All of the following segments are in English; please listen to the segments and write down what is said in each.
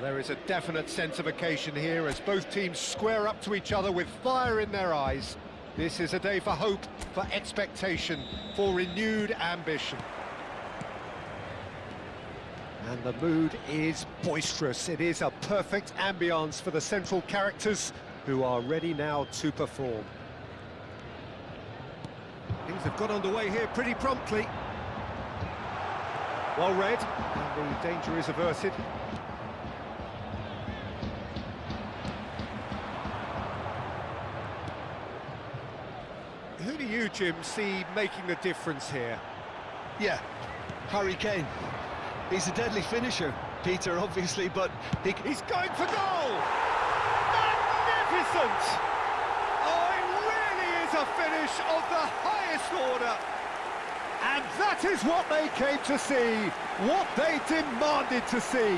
Well, there is a definite sense of occasion here as both teams square up to each other with fire in their eyes. This is a day for hope, for expectation, for renewed ambition. And the mood is boisterous. It is a perfect ambience for the central characters who are ready now to perform. Things have got underway here pretty promptly. Well read, and the danger is averted. Who do you, Jim, see making the difference here? Yeah, Harry Kane. He's a deadly finisher, Peter, obviously, but he's going for goal! Magnificent! Oh, it really is a finish of the highest order. And that is what they came to see, what they demanded to see.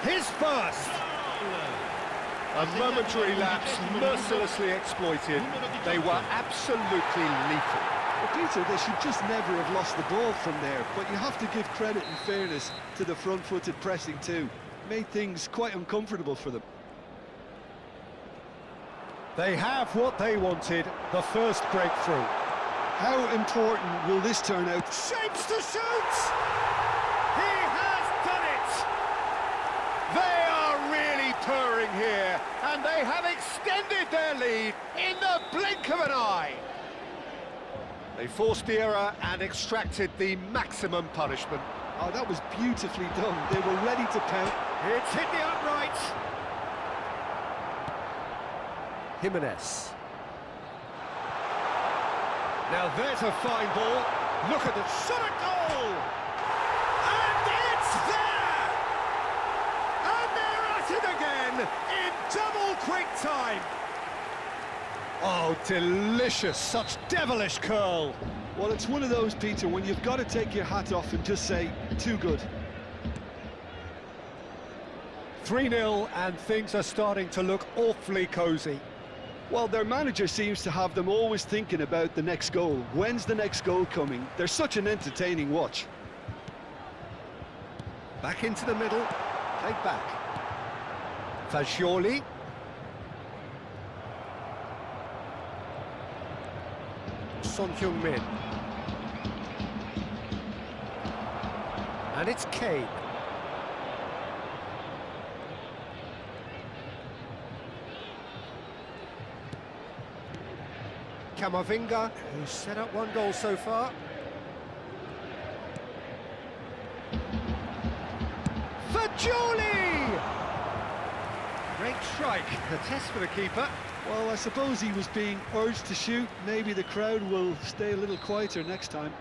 His first. A momentary lapse, mercilessly exploited. They were absolutely lethal. Well, Peter, they should just never have lost the ball from there, but you have to give credit and fairness to the front-footed pressing too. made things quite uncomfortable for them. They have what they wanted, the first breakthrough. How important will this turn out? Shapes to shoot! He has done it! They are really purring here, and they have extended their lead in the blink of an eye. They forced the error and extracted the maximum punishment. Oh, that was beautifully done. They were ready to pound. It's hit the upright. Jimenez. Now there's a fine ball. Look at the shot at goal! And it's there! And they're at it again in double quick time. Oh, delicious, such devilish curl. Well, it's one of those, Peter, when you've got to take your hat off and just say, too good. 3-0 and things are starting to look awfully cosy. Well, their manager seems to have them always thinking about the next goal. When's the next goal coming? They're such an entertaining watch. Back into the middle, played back. Fagioli. Son Heung-min. And it's Kane. Camavinga, who's set up one goal so far. Fagioli! Great strike, a test for the keeper. Well, I suppose he was being urged to shoot. Maybe the crowd will stay a little quieter next time.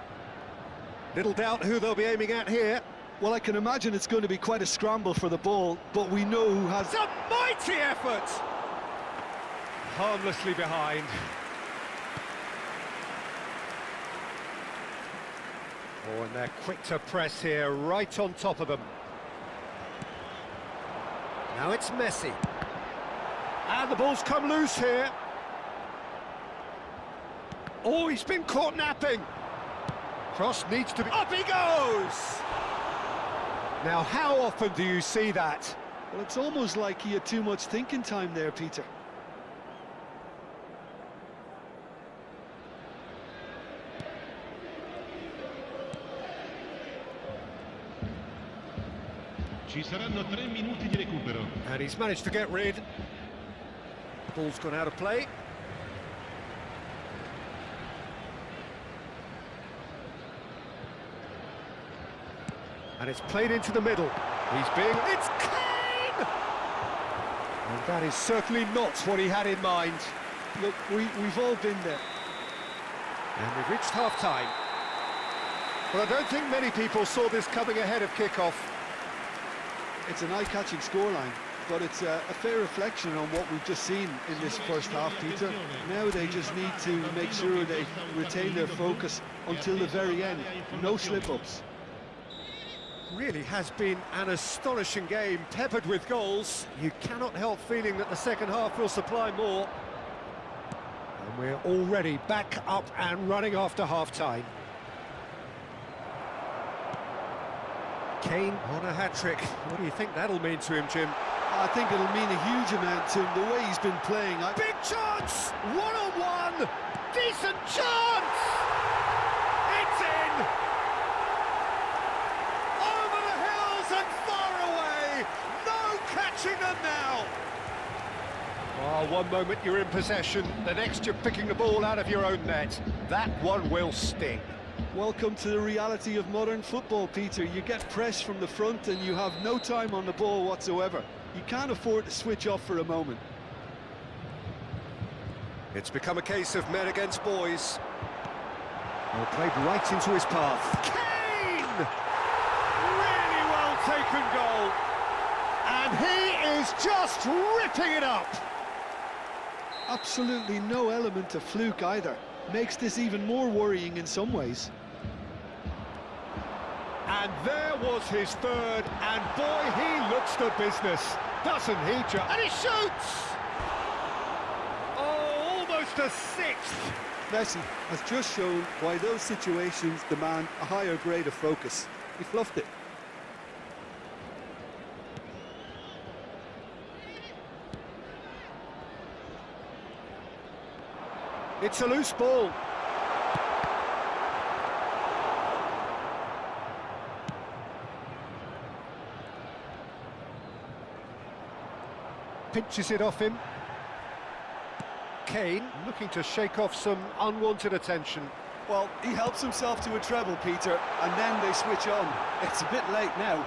Little doubt who they'll be aiming at here. Well, I can imagine it's going to be quite a scramble for the ball, but we know who has... It's a mighty effort! Harmlessly behind. Oh, and they're quick to press here, right on top of them. Now it's Messi. And the ball's come loose here. Oh, he's been caught napping. Cross needs to be... Up he goes! Now, how often do you see that? Well, it's almost like he had too much thinking time there, Peter. Ci saranno 3 minuti di recupero. And he's managed to get rid. Ball's gone out of play. And it's played into the middle. It's Kane! And that is certainly not what he had in mind. Look, we've all been there. And we've reached half-time. Well, I don't think many people saw this coming ahead of kick-off. It's an eye-catching scoreline, but it's a fair reflection on what we've just seen in this first half, Peter. Now they just need to make sure they retain their focus until the very end. No slip-ups. Really has been an astonishing game, peppered with goals. You cannot help feeling that the second half will supply more. And we're already back up and running after half-time. Kane on a hat-trick. What do you think that'll mean to him, Jim? I think it'll mean a huge amount to him, the way he's been playing. Big chance! One-on-one! Decent chance! It's in! Over the hills and far away! No catching them now! Oh, one moment you're in possession, the next you're picking the ball out of your own net. That one will sting. Welcome to the reality of modern football, Peter. You get press from the front and you have no time on the ball whatsoever. You can't afford to switch off for a moment. It's become a case of men against boys. Well, played right into his path. Kane! Really well taken goal. And he is just ripping it up. Absolutely no element of fluke either. Makes this even more worrying in some ways. And there was his third, and boy, he looks the business, doesn't he, Joe? And he shoots! Oh, almost a sixth! Messi has just shown why those situations demand a higher grade of focus. He fluffed it. It's a loose ball. Pinches it off him. Kane looking to shake off some unwanted attention. Well, he helps himself to a treble, Peter, and then they switch on. It's a bit late now.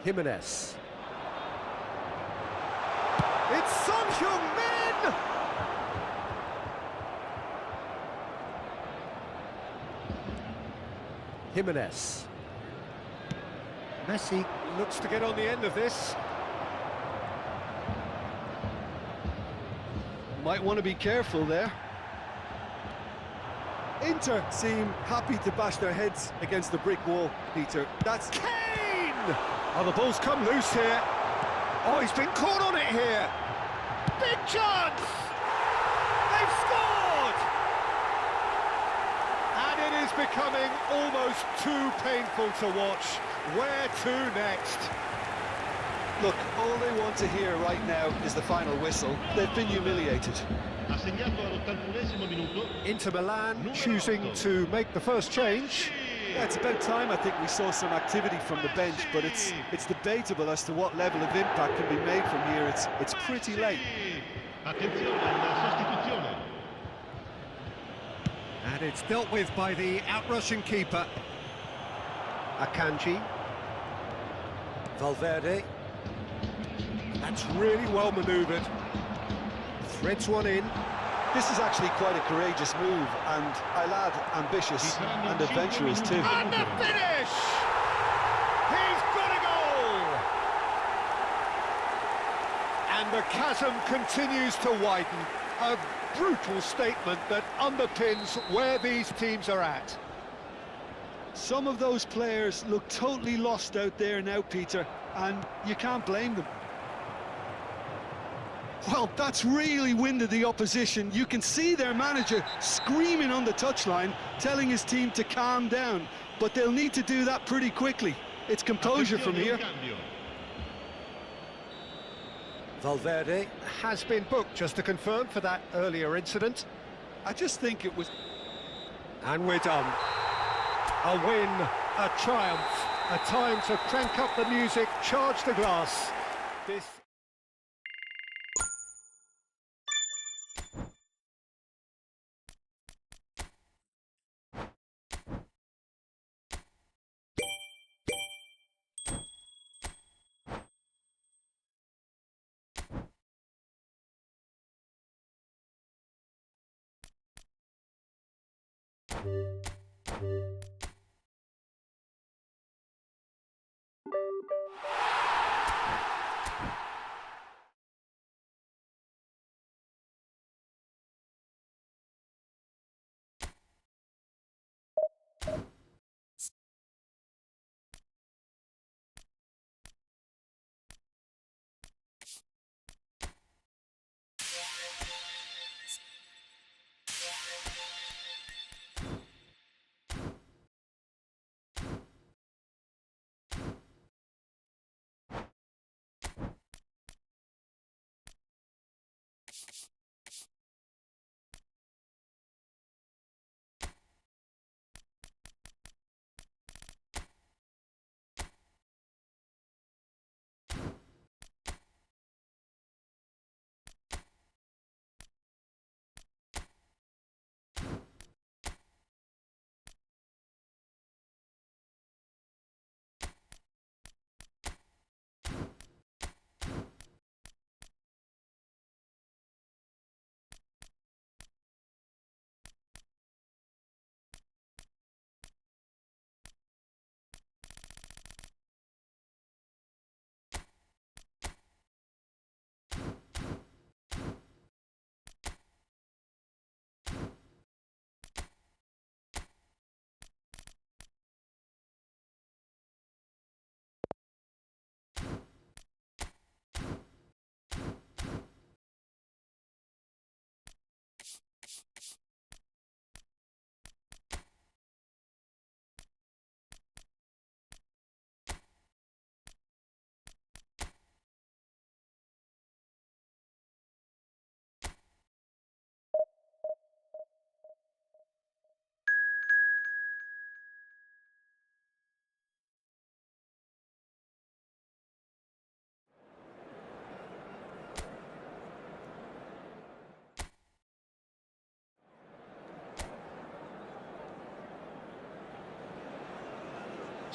Jimenez. It's Son Heung-min! Jimenez. Messi looks to get on the end of this. Might want to be careful there. Inter seem happy to bash their heads against the brick wall, Peter. That's... Kane! Oh, the ball's come loose here. Oh, he's been caught on it here. Big chance! They've scored! And it is becoming almost too painful to watch. Where to next? Look, all they want to hear right now is the final whistle. They've been humiliated. Ha segnato all'81esimo minuto. Inter Milan choosing to make the first change. Yeah, it's about time I think we saw some activity from the bench, but it's debatable as to what level of impact can be made from here. It's pretty late. Attenzione alla sostituzione. And it's dealt with by the out-rushing keeper. Akanji. Valverde. That's really well manoeuvred. Threads one in. This is actually quite a courageous move, and I'll add ambitious and adventurous too. And the finish! He's got a goal! And the chasm continues to widen. A brutal statement that underpins where these teams are at. Some of those players look totally lost out there now, Peter, and you can't blame them. Well, that's really winded the opposition. You can see their manager screaming on the touchline, telling his team to calm down, but they'll need to do that pretty quickly. It's composure from here. Valverde has been booked, just to confirm, for that earlier incident. I just think it was... And we're done. A win, a triumph, a time to crank up the music, charge the glass. This...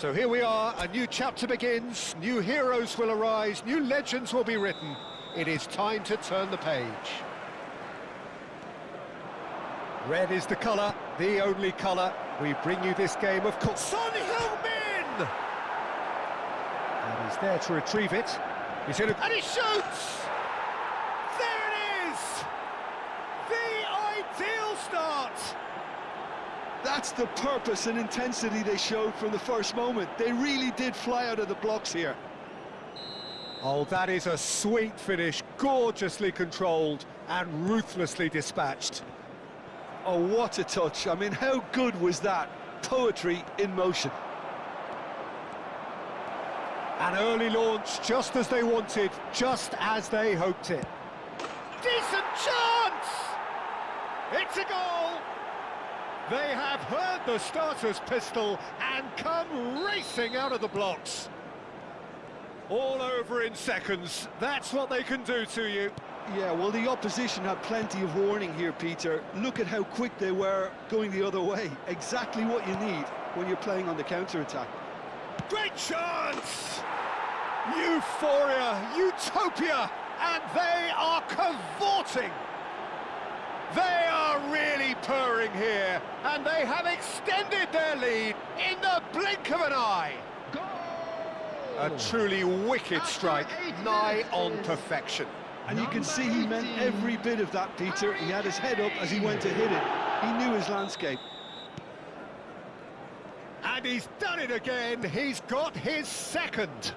So here we are, a new chapter begins, new heroes will arise, new legends will be written. It is time to turn the page. Red is the colour, the only colour. We bring you this game of course. Son Heung-min! And he's there to retrieve it. He's in and he shoots! There it is! The ideal start! That's the purpose and intensity they showed from the first moment. They really did fly out of the blocks here. Oh, that is a sweet finish, gorgeously controlled and ruthlessly dispatched. Oh, what a touch. I mean, how good was that? Poetry in motion. An early launch, just as they wanted, just as they hoped it. Decent chance! It's a goal! They have heard the starter's pistol and come racing out of the blocks. All over in seconds, that's what they can do to you. Yeah, well, the opposition had plenty of warning here, Peter. Look at how quick they were going the other way. Exactly what you need when you're playing on the counter-attack. Great chance! Euphoria, utopia, and they are cavorting. They are really purring here, and they have extended their lead in the blink of an eye. A truly wicked strike, nigh on perfection. And you can see he meant every bit of that, Peter. He had his head up as he went to hit it. He knew his landscape. And he's done it again. He's got his second.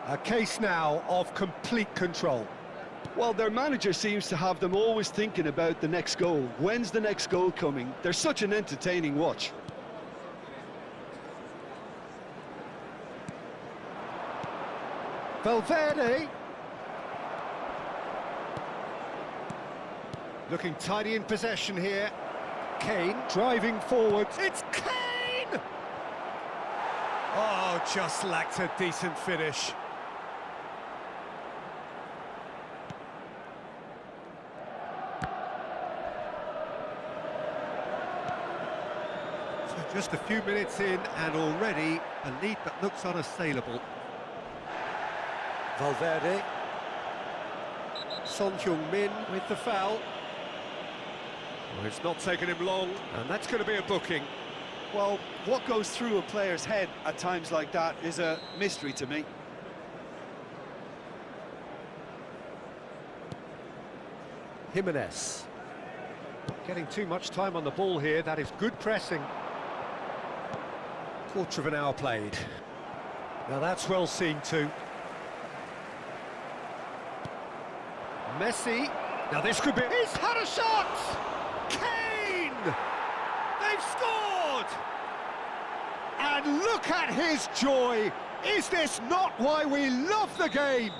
A case now of complete control. Well, their manager seems to have them always thinking about the next goal. When's the next goal coming? They're such an entertaining watch. Valverde. Looking tidy in possession here. Kane driving forward. It's Kane! Oh, just lacked a decent finish. So just a few minutes in and already a lead that looks unassailable. Valverde. Son Heung-min with the foul. Well, it's not taken him long, and that's going to be a booking. Well, what goes through a player's head at times like that is a mystery to me. Jimenez. Not getting too much time on the ball here, that is good pressing. Quarter of an hour played. Now that's well seen too. Messi. Now this could be... He's had a shot! Kane! They've scored! And look at his joy! Is this not why we love the game?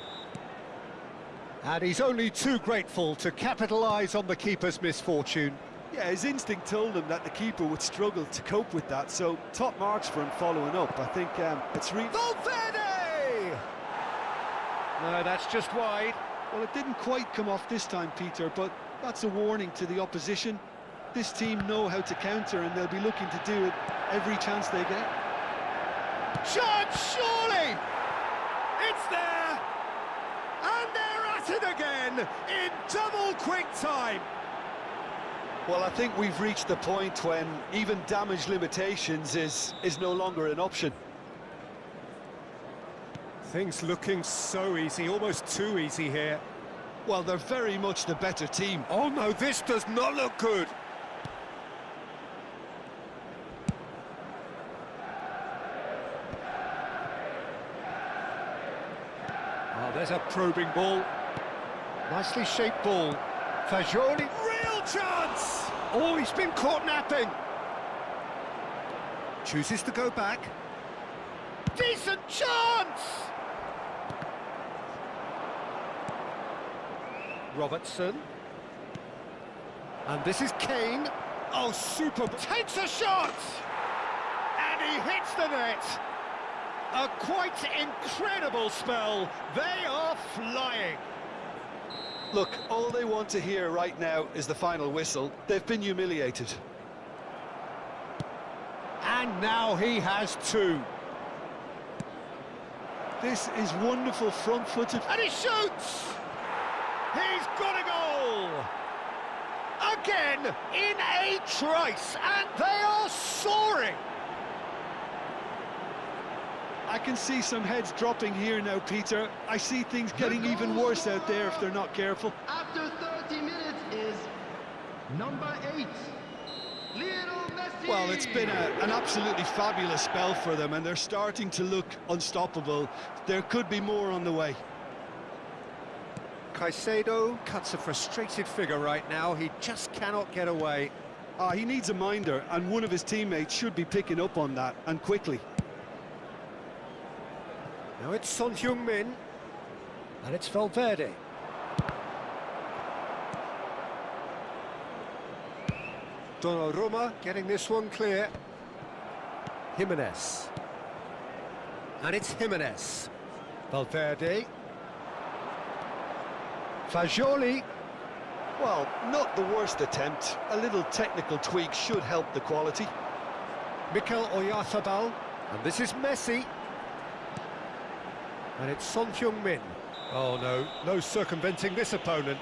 And he's only too grateful to capitalise on the keeper's misfortune. Yeah, his instinct told him that the keeper would struggle to cope with that, so top marks for him following up. I think it's really... Valverde! No, that's just wide. Well, it didn't quite come off this time, Peter, but that's a warning to the opposition. This team know how to counter, and they'll be looking to do it every chance they get. Chance, surely! It's there! And they're at it again, in double quick time! Well, I think we've reached the point when even damage limitations is no longer an option. Things looking so easy, almost too easy here. Well, they're very much the better team. Oh no, this does not look good. Oh, there's a probing ball. Nicely shaped ball. Fagioli, real chance! Oh, he's been caught napping. Chooses to go back. Decent chance! Robertson. And this is Kane. Oh, super. Takes a shot! And he hits the net. A quite incredible spell. They are flying. Look, all they want to hear right now is the final whistle. They've been humiliated. And And now he has two. This is wonderful front-footed. And he shoots! He's got a goal! Again, in a trice, and they are soaring! I can see some heads dropping here now, Peter. I see things getting even worse out there if they're not careful. After 30 minutes is number 8, Lionel Messi. Well, it's been an absolutely fabulous spell for them, and they're starting to look unstoppable. There could be more on the way. Caicedo cuts a frustrated figure right now. He just cannot get away. He needs a minder, and one of his teammates should be picking up on that, and quickly. Now it's Son Heung-min, and it's Valverde. Donnarumma getting this one clear. Jimenez. And it's Jimenez. Valverde. Fagioli. Well, not the worst attempt. A little technical tweak should help the quality. Mikel Oyarzabal. And this is Messi. And it's Son Heung-min. Oh no, no circumventing this opponent.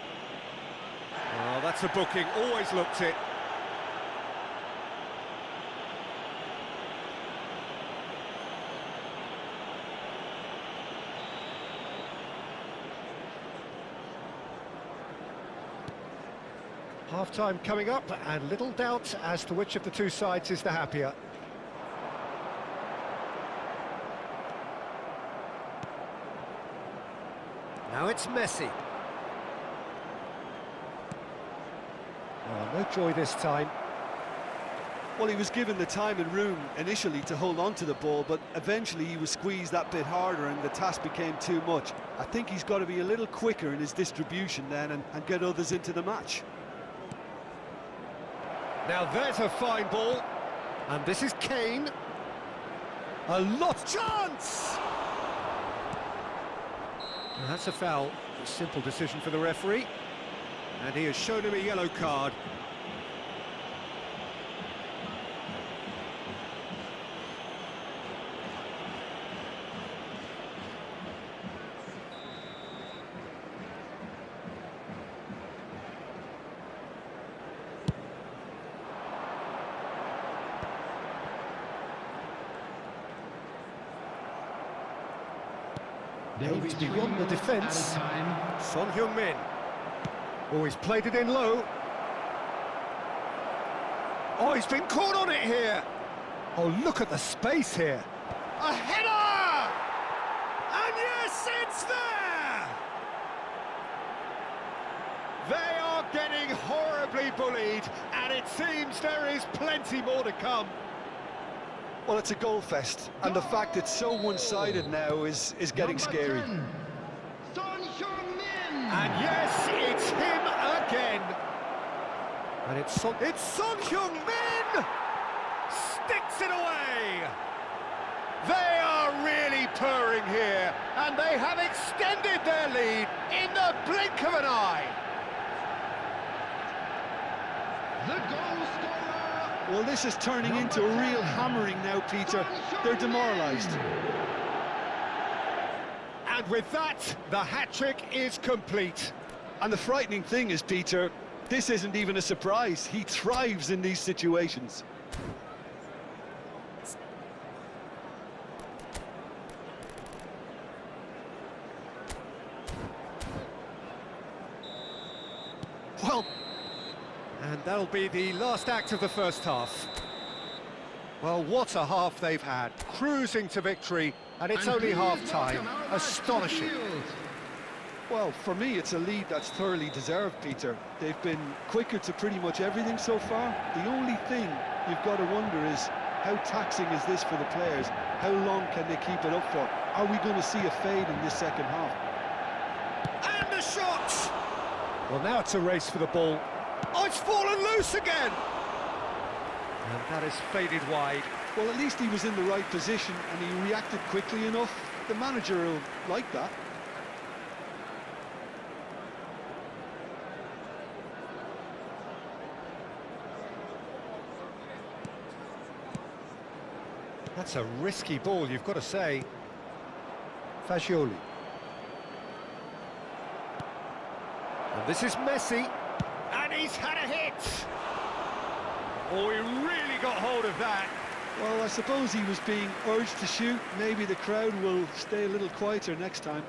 Oh, that's a booking, always looked it. Half-time coming up, and little doubt as to which of the two sides is the happier. Now it's Messi. Oh, no joy this time. Well, he was given the time and room initially to hold on to the ball, but eventually he was squeezed that bit harder and the task became too much. I think he's got to be a little quicker in his distribution then and get others into the match. Now there's a fine ball. And this is Kane. A lot chance! Well, that's a foul. A simple decision for the referee. And he has shown him a yellow card. He's beyond the defence. Son Heung-min. Oh, he's played it in low. Oh, he's been caught on it here. Oh, look at the space here. A header! And yes, it's there! They are getting horribly bullied, and it seems there is plenty more to come. Well, it's a goal fest, and the fact it's so one-sided now is getting scary. 10, Son Heung-min. And yes, it's him again. And it's Son Heung-min! Sticks it away! They are really purring here, and they have extended their lead in the blink of an eye. The goal scorer. Well, this is turning into a real hammering now, Peter. They're demoralised. And with that, the hat-trick is complete. And the frightening thing is, Peter, this isn't even a surprise. He thrives in these situations. Well, and that'll be the last act of the first half. Well, what a half they've had. Cruising to victory, and it's only half-time. Astonishing. Well, for me, it's a lead that's thoroughly deserved, Peter. They've been quicker to pretty much everything so far. The only thing you've got to wonder is, how taxing is this for the players? How long can they keep it up for? Are we going to see a fade in this second half? And the shot! Well, now it's a race for the ball. Oh, it's fallen loose again! And that is faded wide. Well, at least he was in the right position and he reacted quickly enough. The manager will like that. That's a risky ball, you've got to say. Fagioli. And this is Messi. And he's had a hit! Oh, he really got hold of that. Well, I suppose he was being urged to shoot. Maybe the crowd will stay a little quieter next time.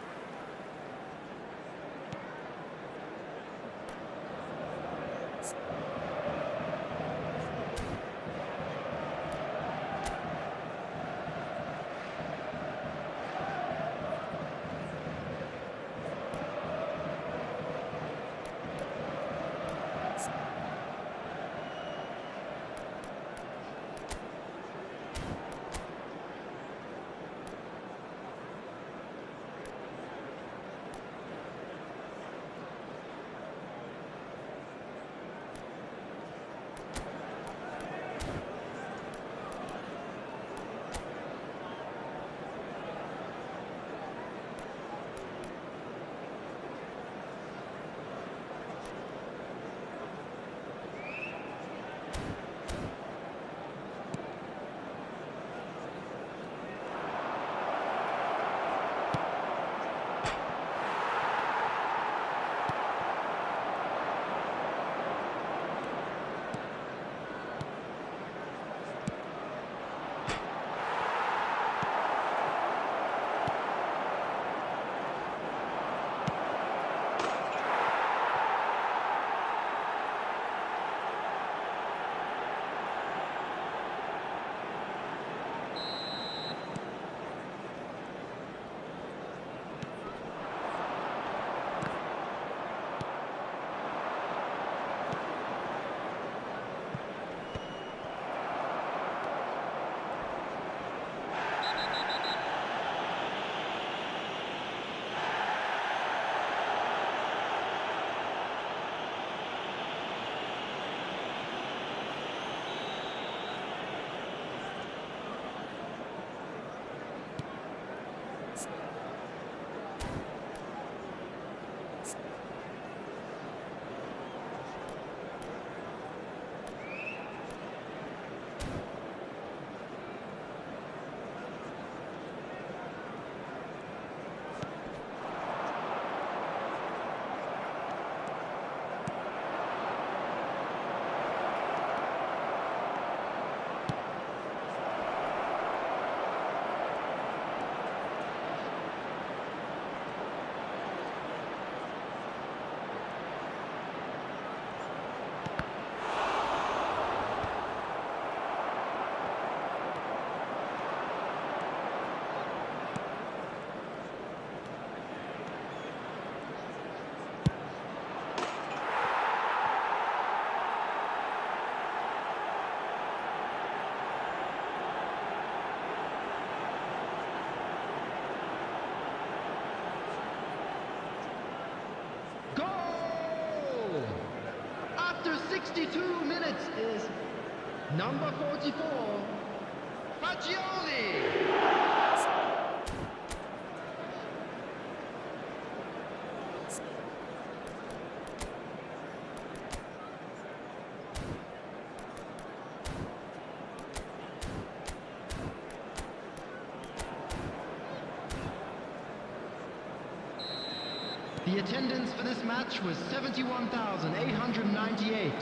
Goal! After 62 minutes is number 44, Fagioli! The attendance for this match was 71,898.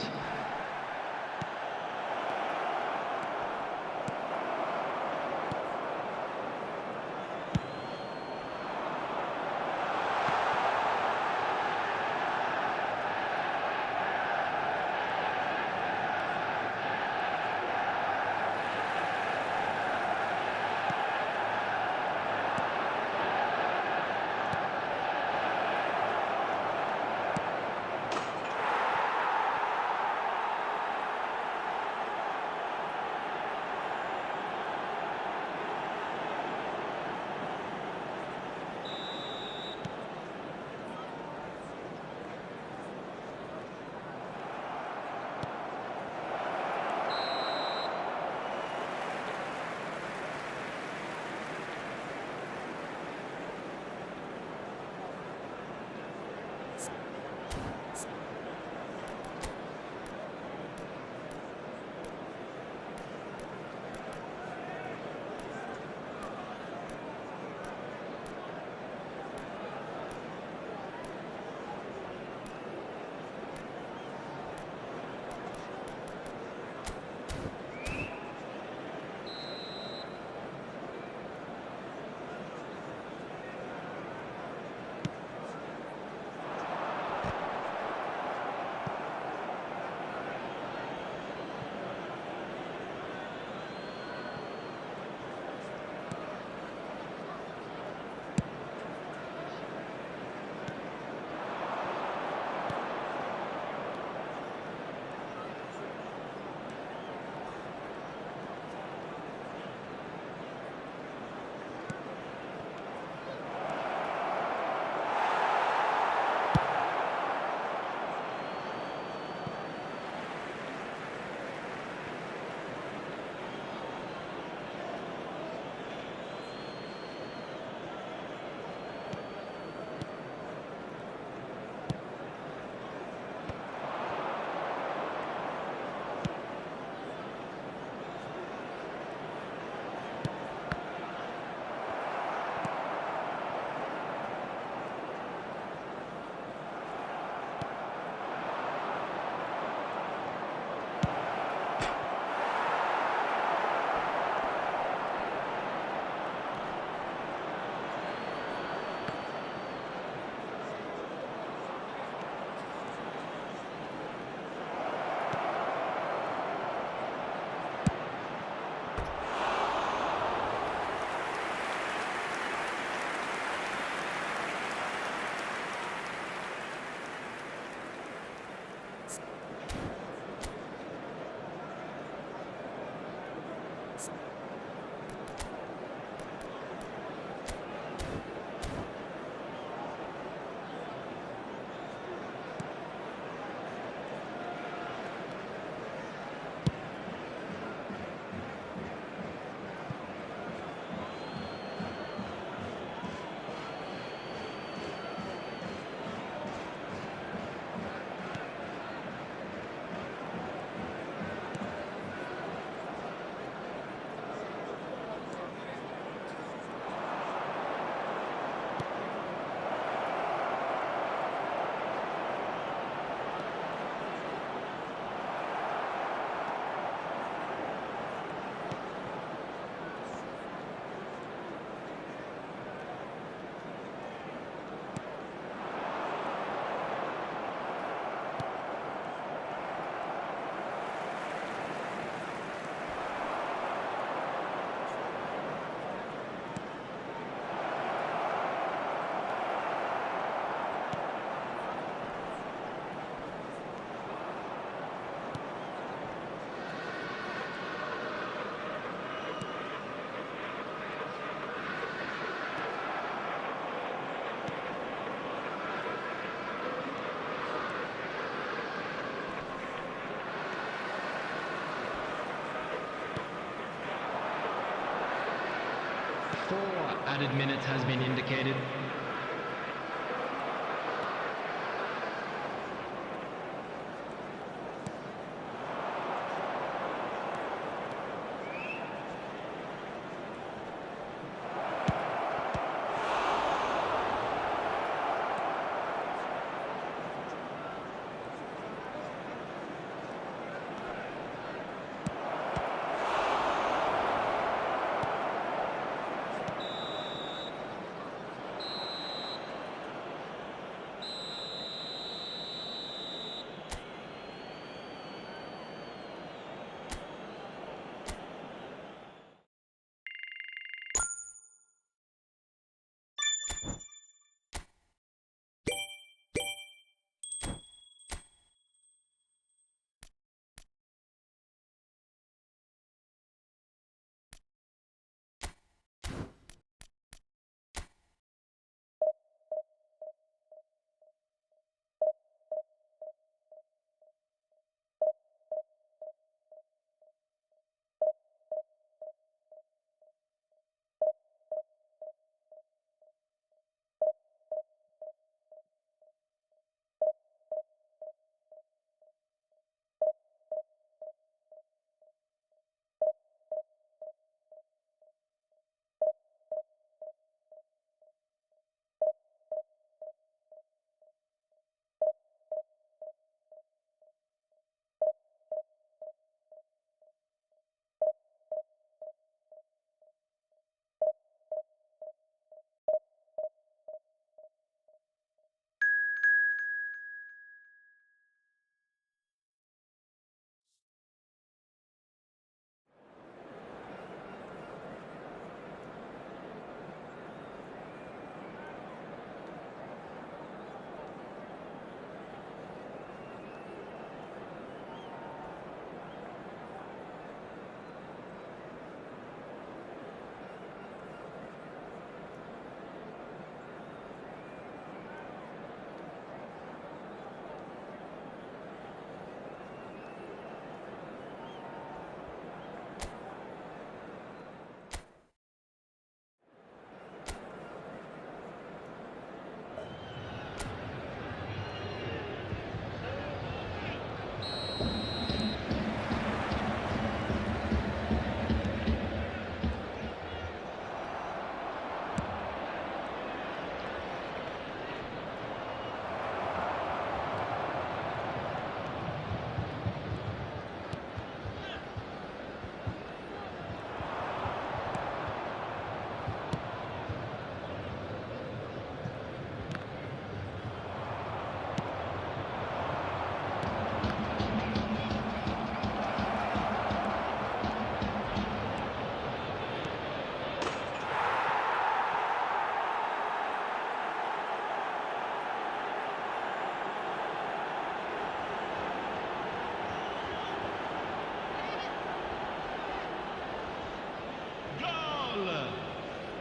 4 added minutes has been indicated.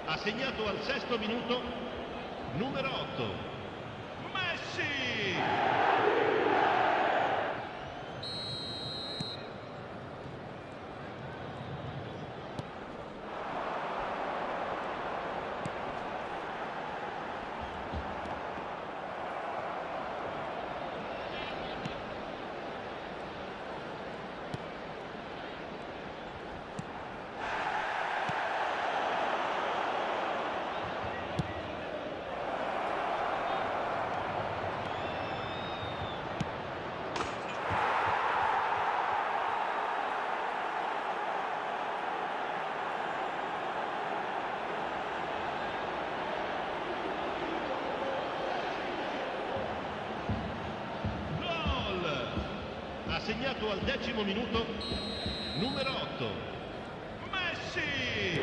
Ha segnato al 6° minuto numero 8 Messi. Ha segnato al 10° minuto numero 8 Messi.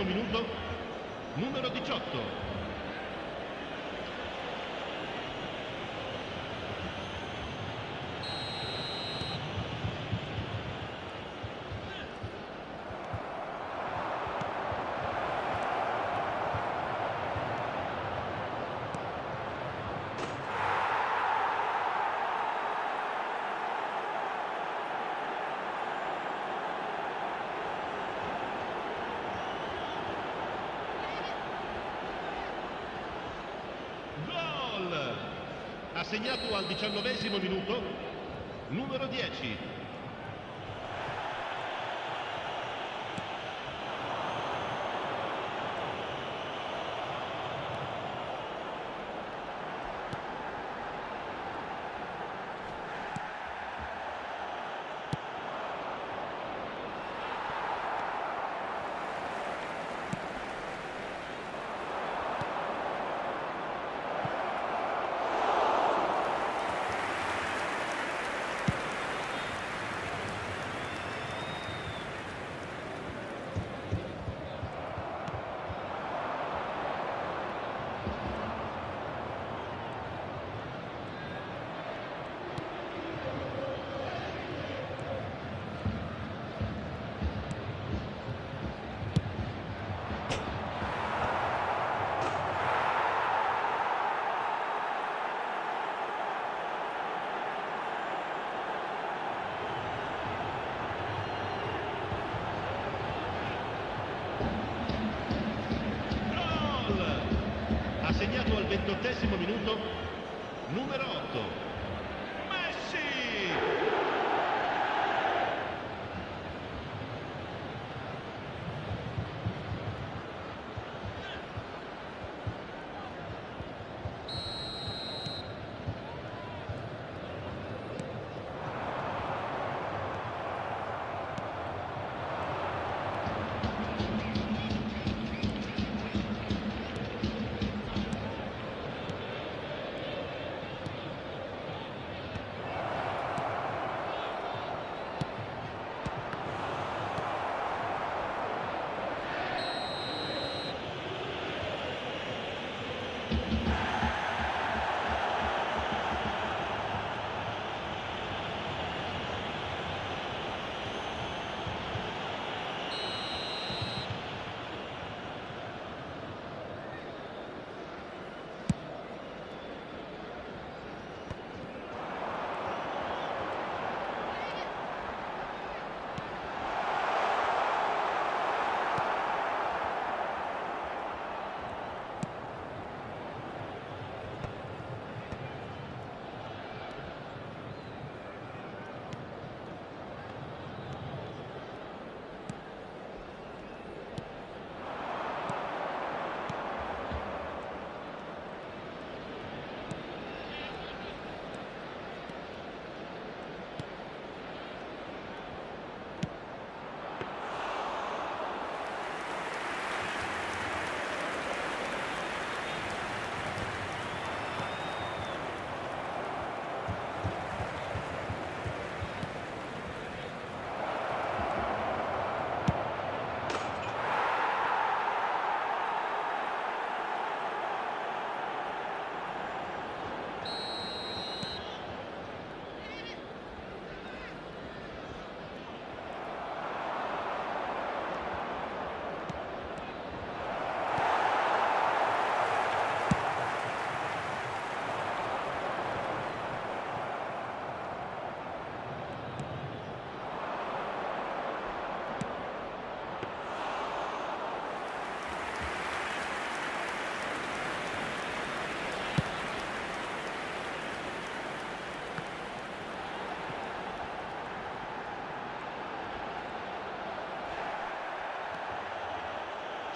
32esimo minuto, numero 18. Ha segnato al 19esimo minuto, numero 10. Ha segnato al 28esimo minuto, numero 8. Messi!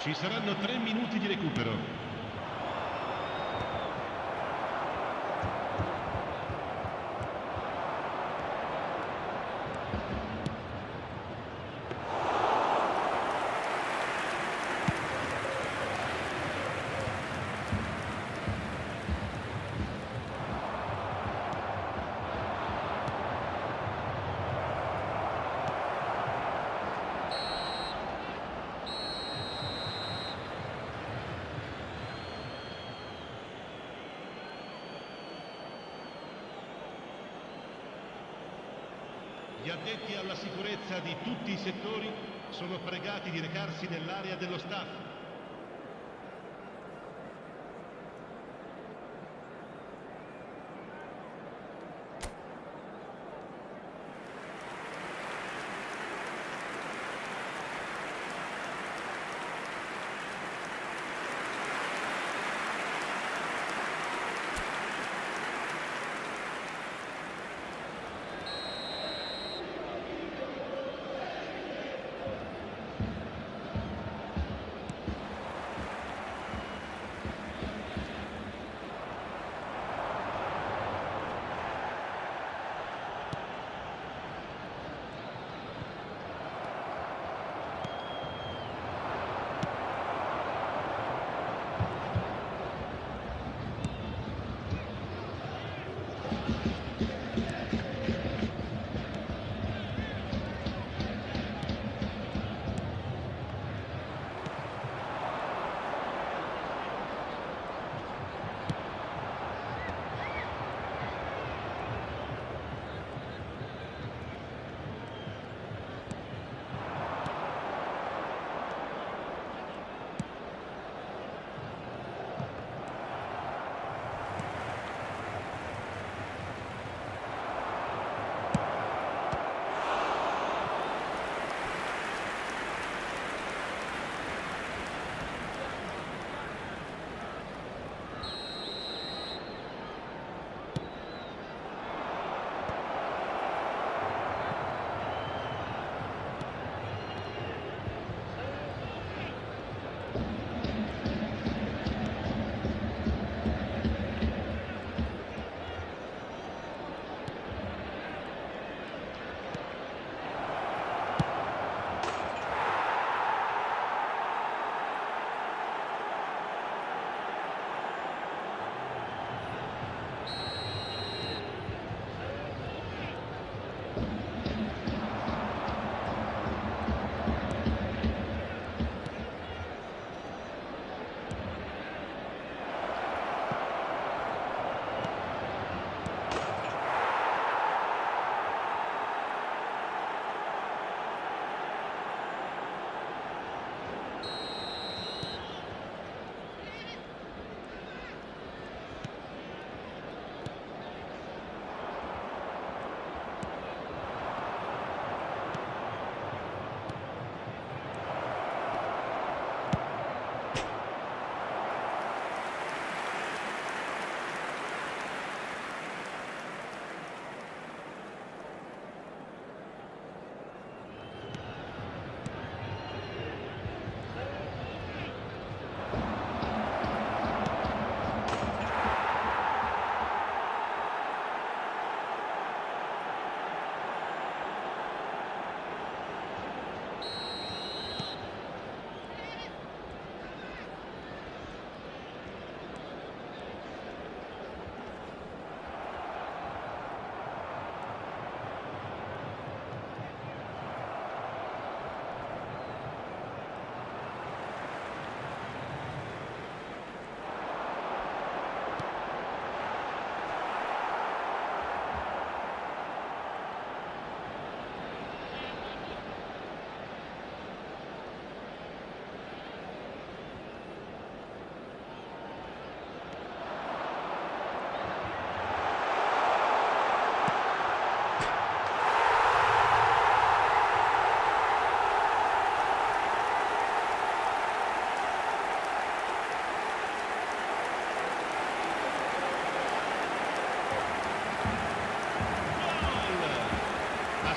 Ci saranno 3 minuti di recupero. Gli addetti alla sicurezza di tutti i settori sono pregati di recarsi nell'area dello staff.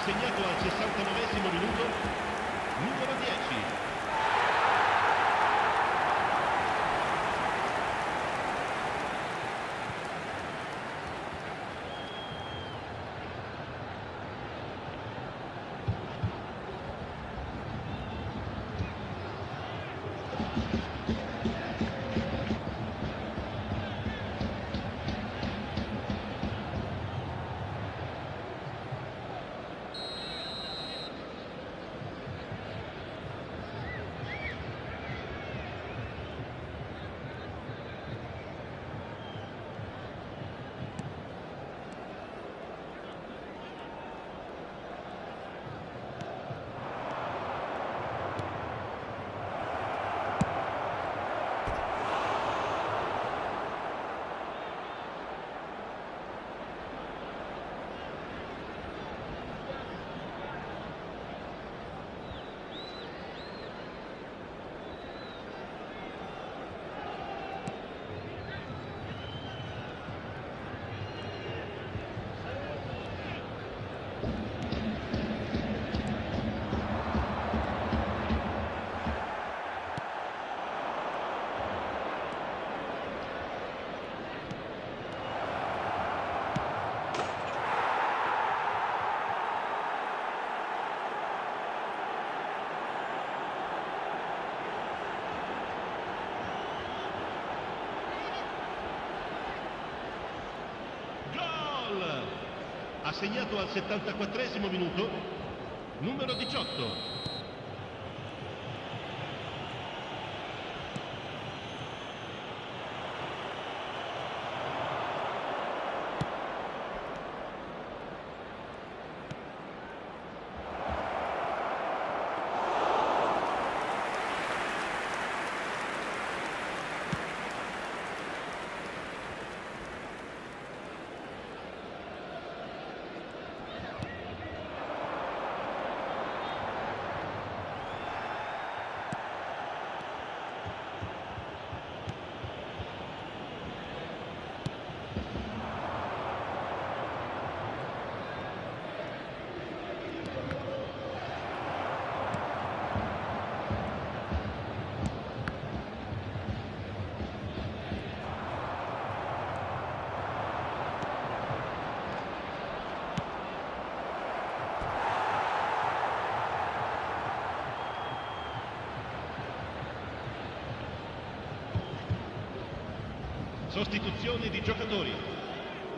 segnato al 69esimo minuto, numero 10. segnato al 74esimo minuto, numero 18. Sostituzione di giocatori.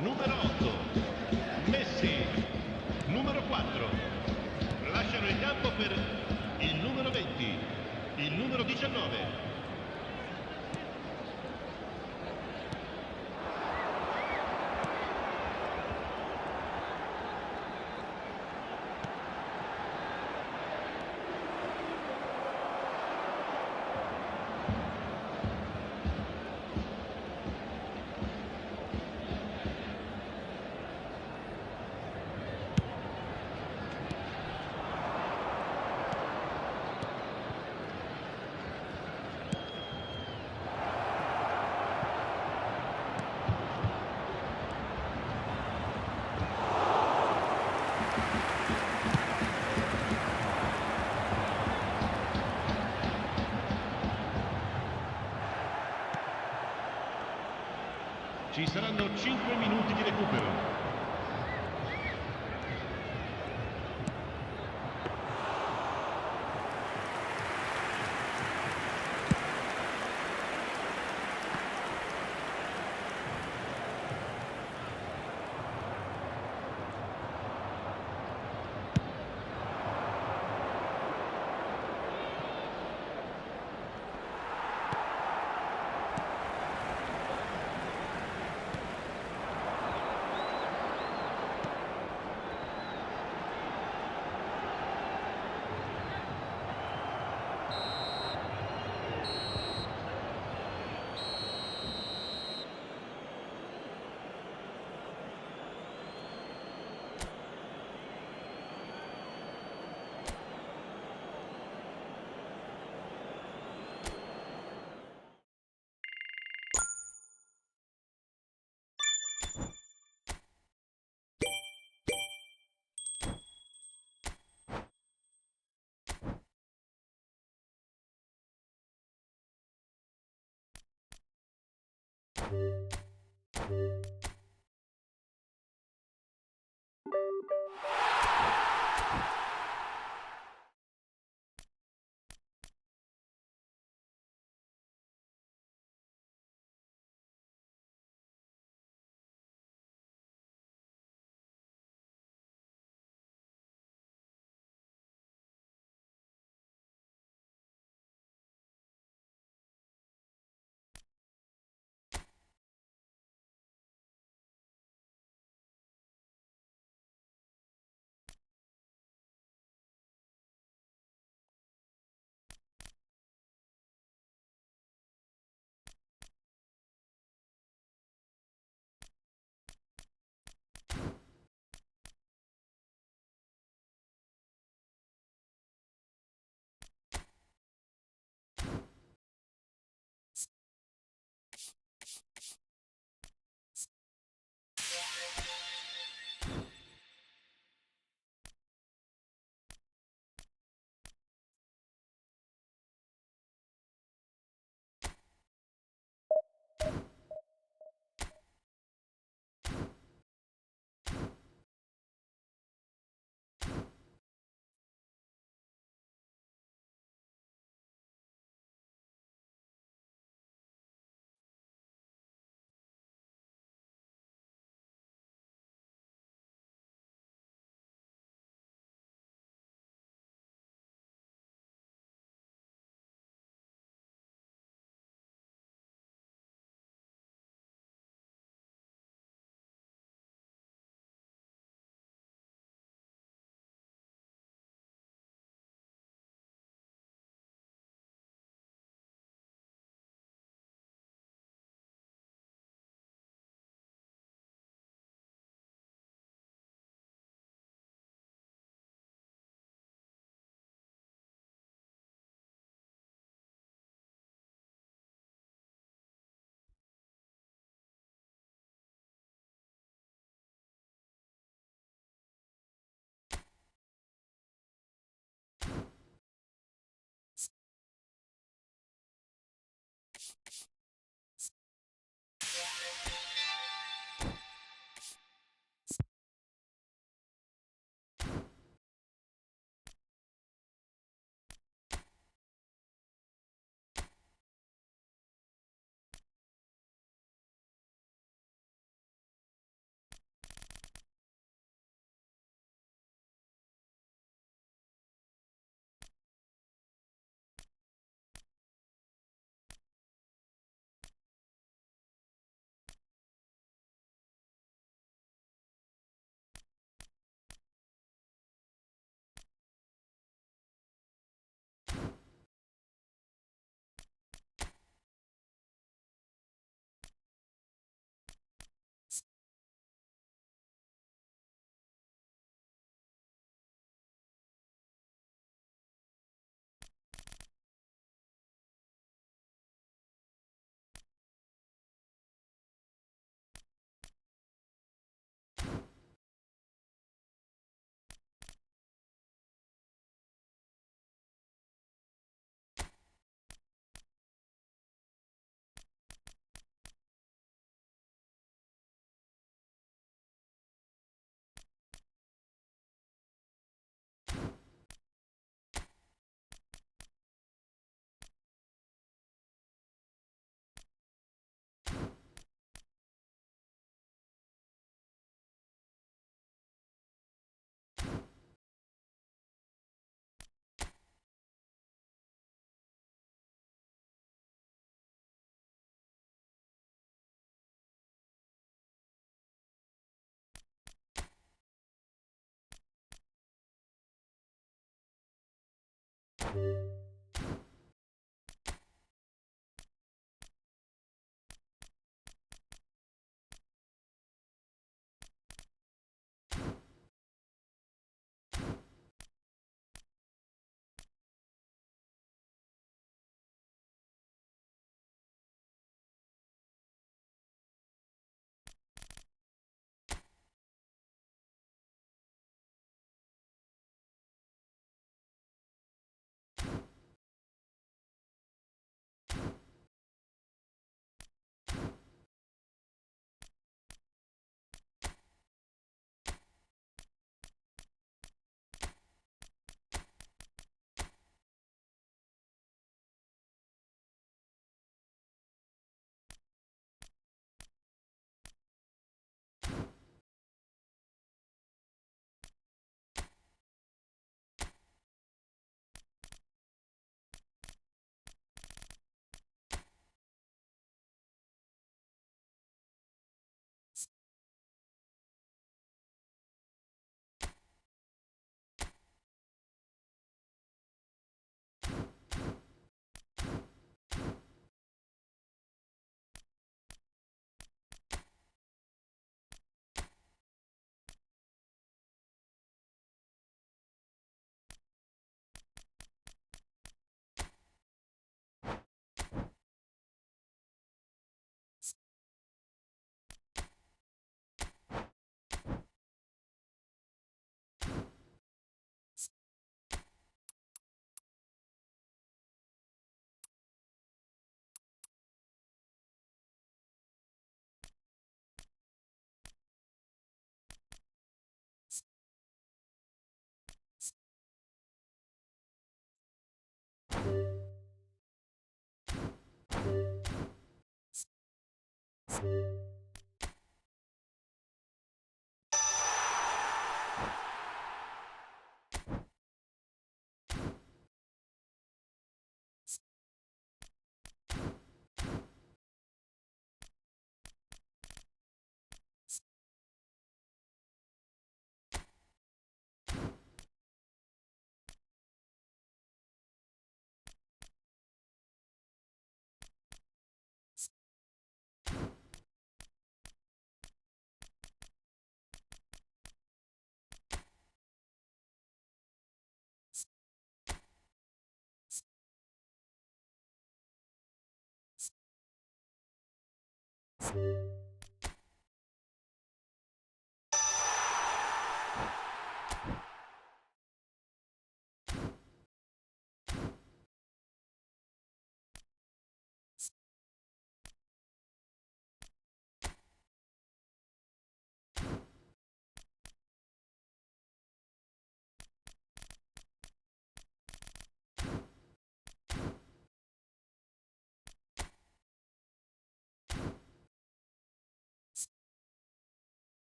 Numero 8 Messi. Numero 4 lasciano il campo per il numero 20, il numero 19. Ci saranno 5 minuti di recupero.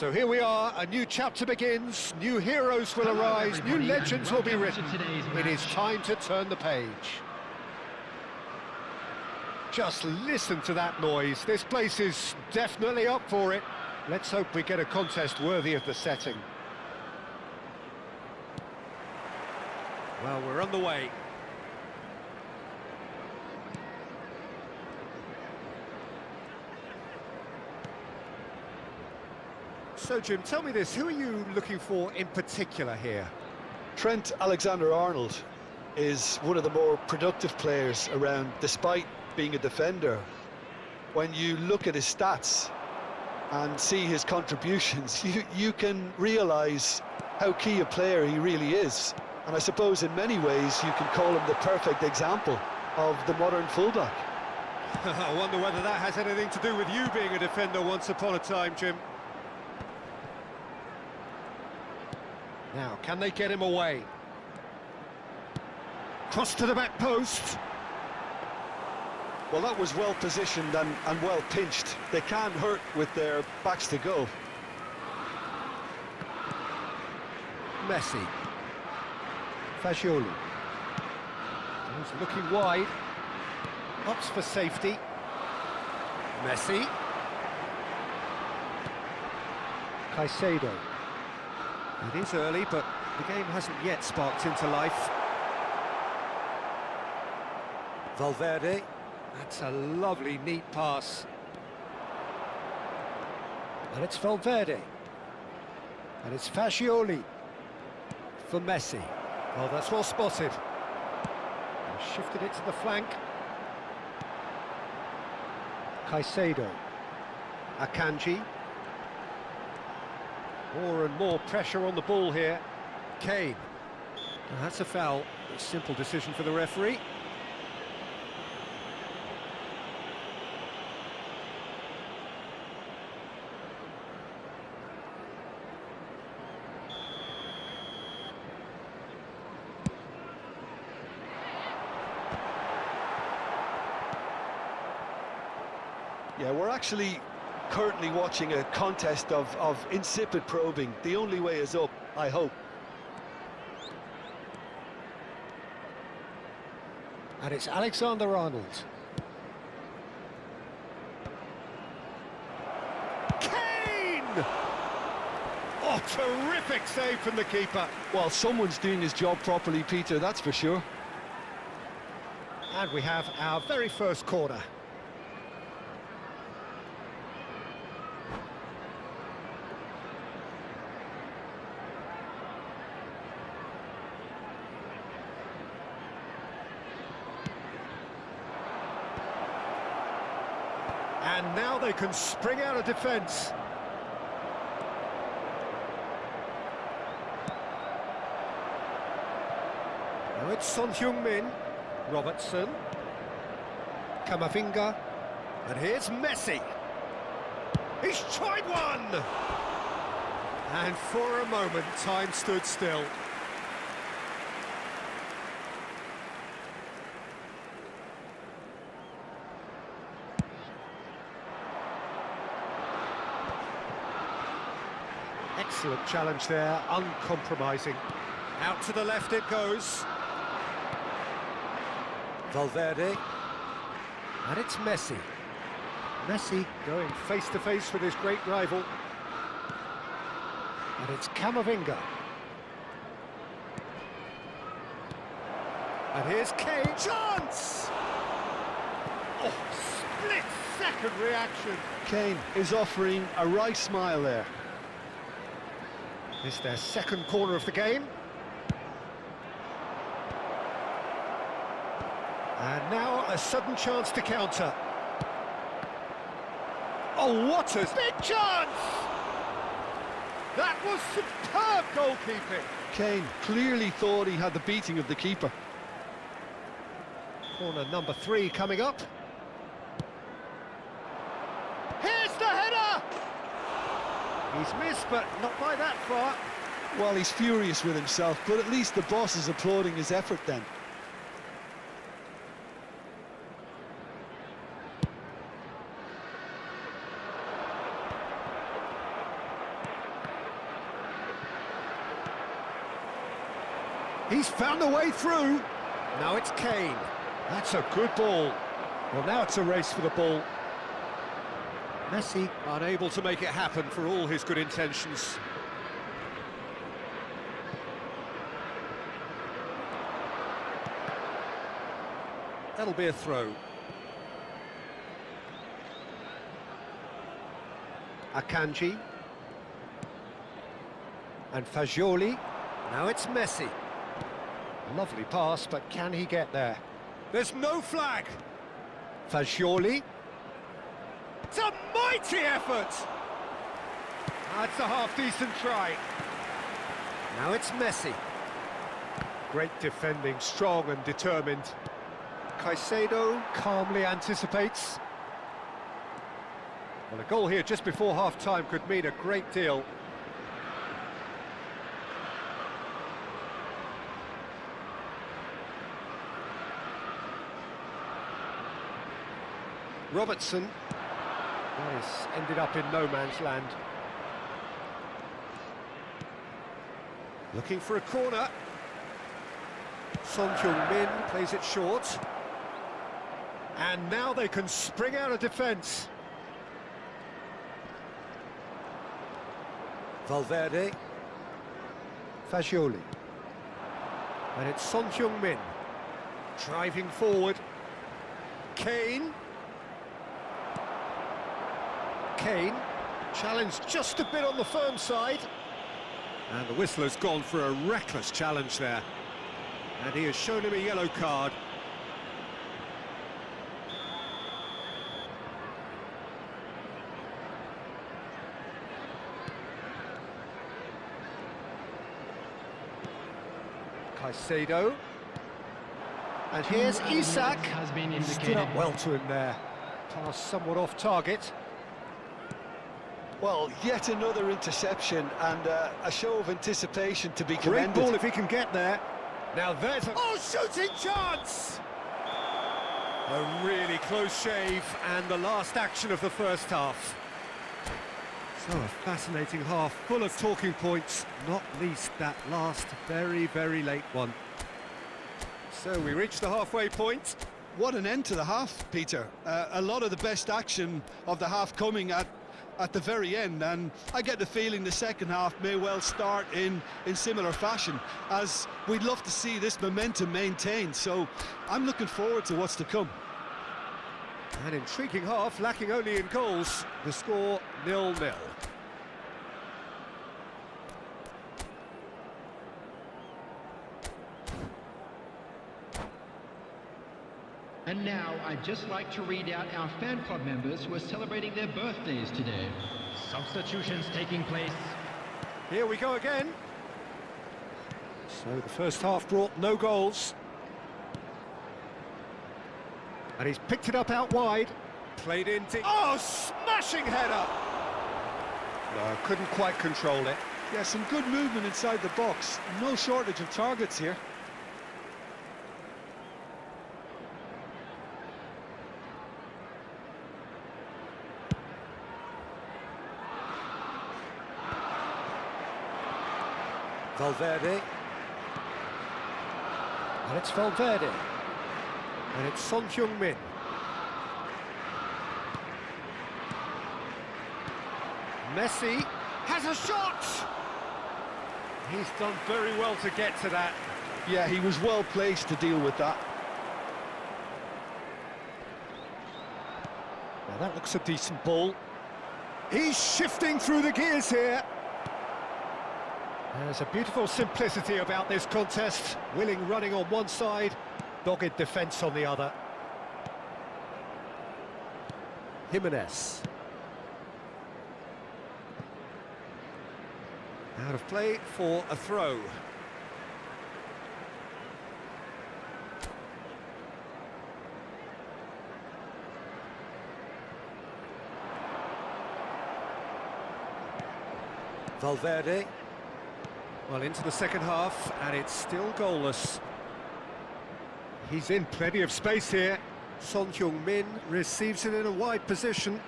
So here we are, a new chapter begins, new heroes will arise, new legends will be written. It is time to turn the page. Just listen to that noise, this place is definitely up for it. Let's hope we get a contest worthy of the setting. Well, we're on the way. So, Jim, tell me this, who are you looking for in particular here? Trent Alexander-Arnold is one of the more productive players around, despite being a defender. When you look at his stats and see his contributions, you can realise how key a player he really is. And I suppose in many ways you can call him the perfect example of the modern fullback. I wonder whether that has anything to do with you being a defender once upon a time, Jim. Now, can they get him away? Cross to the back post. Well, that was well positioned and well pinched. They can't hurt with their backs to goal. Messi. Fagioli. He's looking wide. Opts for safety. Messi. Caicedo. It is early, but the game hasn't yet sparked into life. Valverde. That's a lovely, neat pass. And it's Valverde. And it's Fagioli. For Messi. Oh, that's well spotted. And shifted it to the flank. Caicedo. Akanji. More and more pressure on the ball here. Kane. Now that's a foul. A simple decision for the referee. Yeah, we're actually currently watching a contest of insipid probing. The only way is up, I hope. And it's Alexander-Arnold. Kane! Oh, terrific save from the keeper. Well, someone's doing his job properly, Peter, that's for sure. And we have our very first corner. And now they can spring out of defence. Now it's Son Heung-min, Robertson, Camavinga, and here's Messi. He's tried one! And for a moment, time stood still. Excellent challenge there, uncompromising. Out to the left it goes. Valverde. And it's Messi. Messi going face-to-face with his great rival. And it's Camavinga. And here's Kane. Chance! Oh, split-second reaction. Kane is offering a right smile there. It's their second corner of the game. And now a sudden chance to counter. Oh, what a big chance! That was superb goalkeeping. Kane clearly thought he had the beating of the keeper. Corner number 3 coming up. Here's the header! He's missed, but not by that far. Well, he's furious with himself, but at least the boss is applauding his effort then. He's found a way through. Now it's Kane. That's a good ball. Well, now it's a race for the ball. Messi unable to make it happen for all his good intentions. That'll be a throw. Akanji. And Fagioli. Now it's Messi. Lovely pass, but can he get there? There's no flag! Fagioli. It's a mighty effort! That's a half-decent try. Now it's Messi. Great defending, strong and determined. Caicedo calmly anticipates. Well, a goal here just before half-time could mean a great deal. Robertson. That has ended up in no man's land. Looking for a corner. Son Heung-min plays it short. And now they can spring out of defence. Valverde. Fagioli. And it's Son Heung-min. Driving forward. Kane. Kane. Challenged just a bit on the firm side. And the whistler's gone for a reckless challenge there. And he has shown him a yellow card. Caicedo. And here's Isak. Has been Stood indicated. up well to him there. Pass somewhat off target. Well, yet another interception and a show of anticipation to be Great commended. ball if he can get there. Now there's a... Oh, shooting chance! A really close shave and the last action of the first half. So a fascinating half, full of talking points, not least that last very, very late one. So we reach the halfway point. What an end to the half, Peter. A lot of the best action of the half coming at the very end, and I get the feeling the second half may well start in similar fashion, as we'd love to see this momentum maintained, so I'm looking forward to what's to come. An intriguing half, lacking only in goals. The score 0-0. And now I'd just like to read out our fan club members who are celebrating their birthdays today. Substitutions taking place. Here we go again. So the first half brought no goals. And he's picked it up out wide. Played into... Oh, smashing header! No, couldn't quite control it. Yeah, some good movement inside the box. No shortage of targets here. Valverde. And it's Valverde. And it's Son Heung-min. Messi has a shot! He's done very well to get to that. Yeah, he was well placed to deal with that. Now that looks a decent ball. He's shifting through the gears here. There's a beautiful simplicity about this contest. Willing running on one side, dogged defence on the other. Jimenez. Out of play for a throw. Valverde. Well, into the second half, and it's still goalless. He's in plenty of space here. Son Heung-min receives it in a wide position.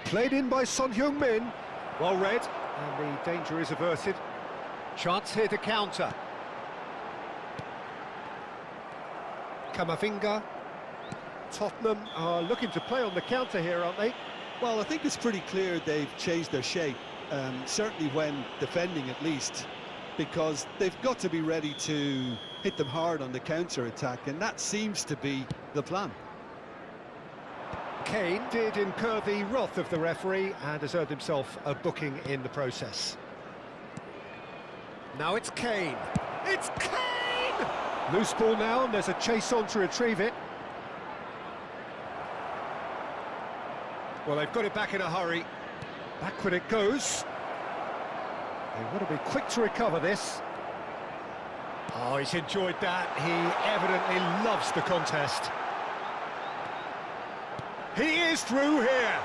Played in by Son Heung-min. Well read, and the danger is averted. Chance here to counter. Camavinga. Tottenham are looking to play on the counter here, aren't they? Well, I think it's pretty clear they've changed their shape, certainly when defending at least, because they've got to be ready to hit them hard on the counter-attack, and that seems to be the plan. Kane did incur the wrath of the referee and has earned himself a booking in the process. Now it's Kane. It's Kane! Loose ball now, and there's a chase on to retrieve it. Well, they've got it back in a hurry. Backward it goes. They want to be quick to recover this. Oh, he's enjoyed that. He evidently loves the contest. He is through here.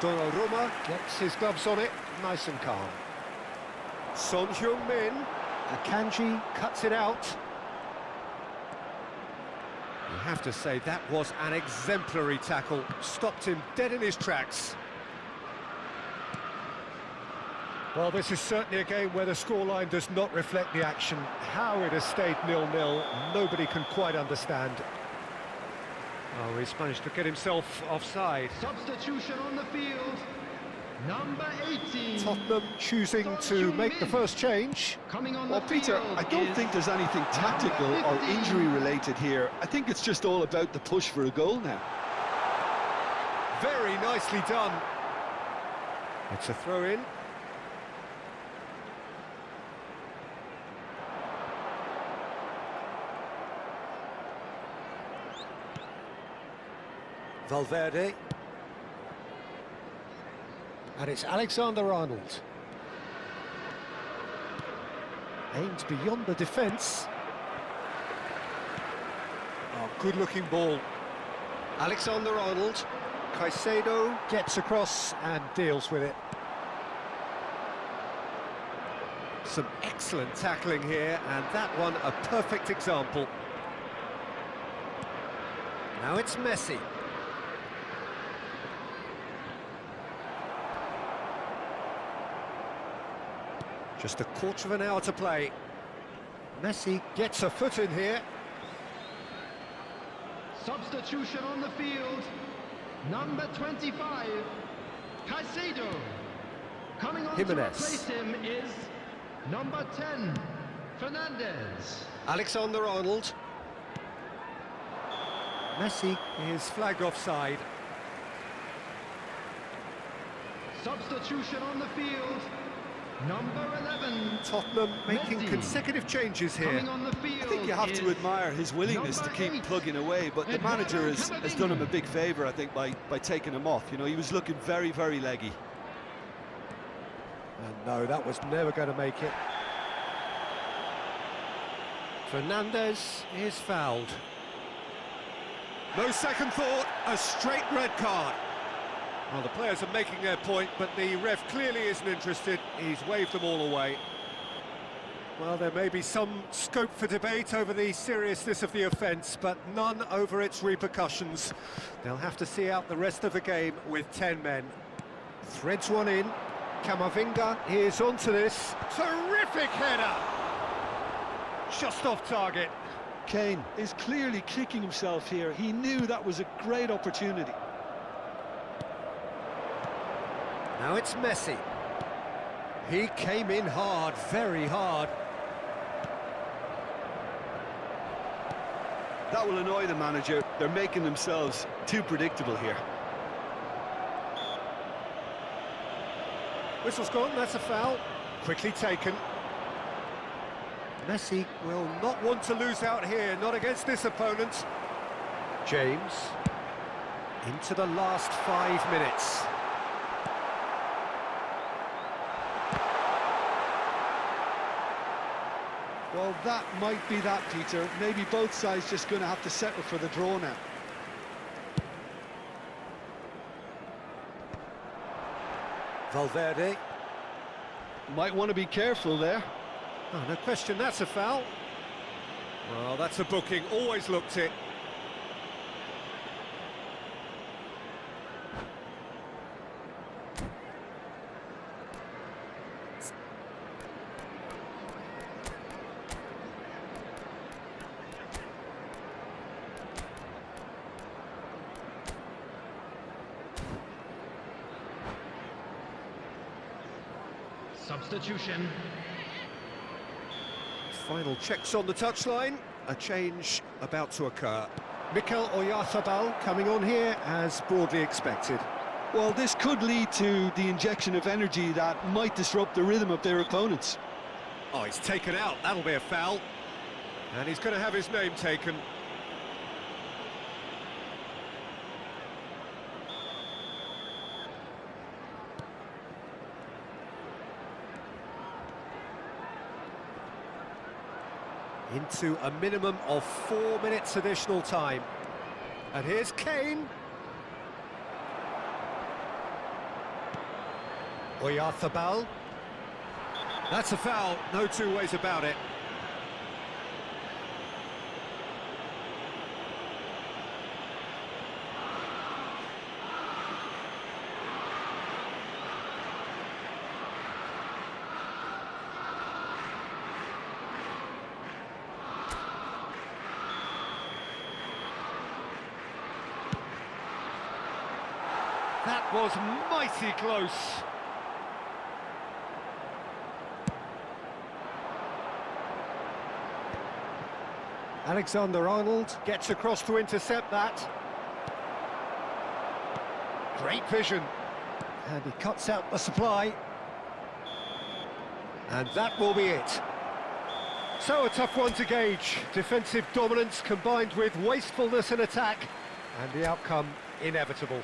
Donnarumma gets his gloves on it, nice and calm. Son Heung-min. Akanji cuts it out. He have to say that was an exemplary tackle. Stopped him dead in his tracks. Well, this is certainly a game where the scoreline does not reflect the action. How it has stayed 0-0, nobody can quite understand. Oh, he's managed to get himself offside. Substitution on the field. Number 18. Tottenham choosing to make the first change. Coming on Well, the Peter, field I don't is think there's anything tactical or 15. injury-related here. I think it's just all about the push for a goal now. Very nicely done. It's a throw-in. Valverde. And it's Alexander-Arnold. Aimed beyond the defence. Oh, good-looking ball. Alexander-Arnold. Caicedo gets across and deals with it. Some excellent tackling here, and that one a perfect example. Now it's Messi. Just a quarter of an hour to play. Messi gets a foot in here. Substitution on the field. Number 25. Caicedo. Coming on Jimenez. to replace him is number 10. Fernandez. Alexander-Arnold. Messi is flagged offside. Substitution on the field. Number 11. Tottenham making Messi. consecutive changes here. Coming on the field I think you have to is admire his willingness to number keep 8. plugging away, but the manager has done him a big favour, I think, by taking him off. You know, he was looking very, very leggy. And no, that was never going to make it. Fernandez is fouled. No second thought, a straight red card. Well, the players are making their point, but the ref clearly isn't interested. He's waved them all away. Well, there may be some scope for debate over the seriousness of the offence, but none over its repercussions. They'll have to see out the rest of the game with 10 men. Threads one in. Camavinga is onto this. Terrific header! Just off target. Kane is clearly kicking himself here. He knew that was a great opportunity. Now it's Messi. He came in hard, very hard. That will annoy the manager. They're making themselves too predictable here. Whistle's gone, that's a foul. Quickly taken. Messi will not want to lose out here, not against this opponent. James. Into the last 5 minutes. Well, that might be that, Peter. Maybe both sides just going to have to settle for the draw now. Valverde. Might want to be careful there. Oh, no question, that's a foul. Well, that's a booking, always looked it. substitution. Final checks on the touchline. A change about to occur. Mikel Oyarzabal coming on here as broadly expected. Well, this could lead to the injection of energy that might disrupt the rhythm of their opponents. Oh, he's taken out. That'll be a foul. And he's going to have his name taken. Into a minimum of 4 minutes additional time. And here's Kane. Oyarzabal. That's a foul, no two ways about it. was mighty close. Alexander-Arnold gets across to intercept that. Great vision. And he cuts out the supply. And that will be it. So a tough one to gauge. Defensive dominance combined with wastefulness in attack. And the outcome inevitable.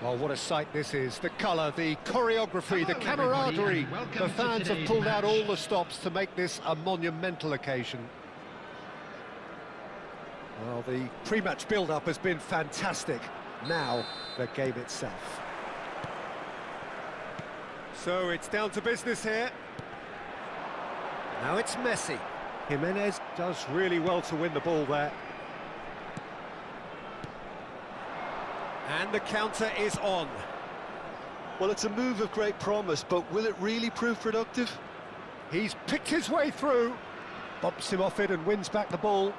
Well, what a sight this is. The colour, the choreography, the camaraderie. The fans have pulled out all the stops to make this a monumental occasion. Well, the pre-match build-up has been fantastic. Now, the game itself. So it's down to business here. Now it's Messi. Jimenez does really well to win the ball there. And the counter is on. Well, it's a move of great promise, but will it really prove productive? He's picked his way through. Bumps him off it and wins back the ball.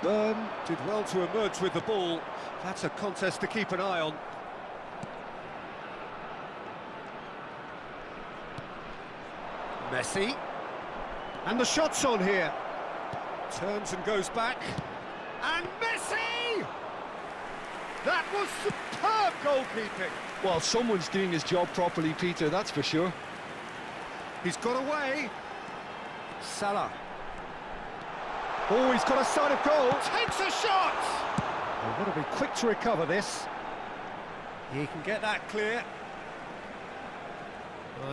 Byrne did well to emerge with the ball. That's a contest to keep an eye on. Messi. And the shot's on here. Turns and goes back. And Messi! That was superb goalkeeping. Well, someone's doing his job properly, Peter, that's for sure. He's got away. Salah. Oh, he's got a sight of goal. Takes a shot! They've got to be quick to recover this. He can get that clear.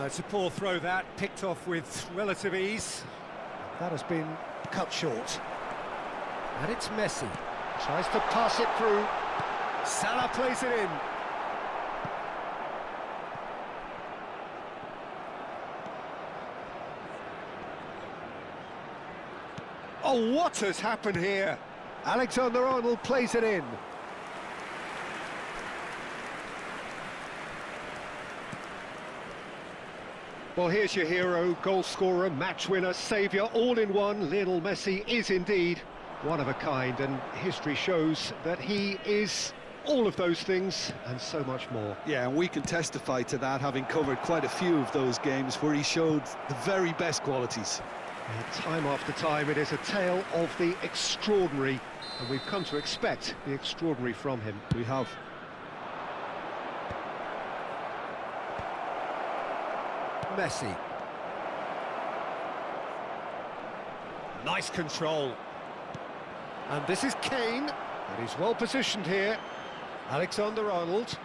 It's a poor throw that, picked off with relative ease. That has been cut short. And it's Messi. Tries to pass it through. Salah plays it in. Oh, what has happened here? Alexander-Arnold plays it in. Well, here's your hero, goal scorer, match winner, saviour, all in one. Lionel Messi is indeed one of a kind, and history shows that he is all of those things and so much more. Yeah, and we can testify to that, having covered quite a few of those games where he showed the very best qualities. And time after time, it is a tale of the extraordinary, and we've come to expect the extraordinary from him. We have. Messi. Nice control. And this is Kane, but he's well positioned here. Alexander-Arnold.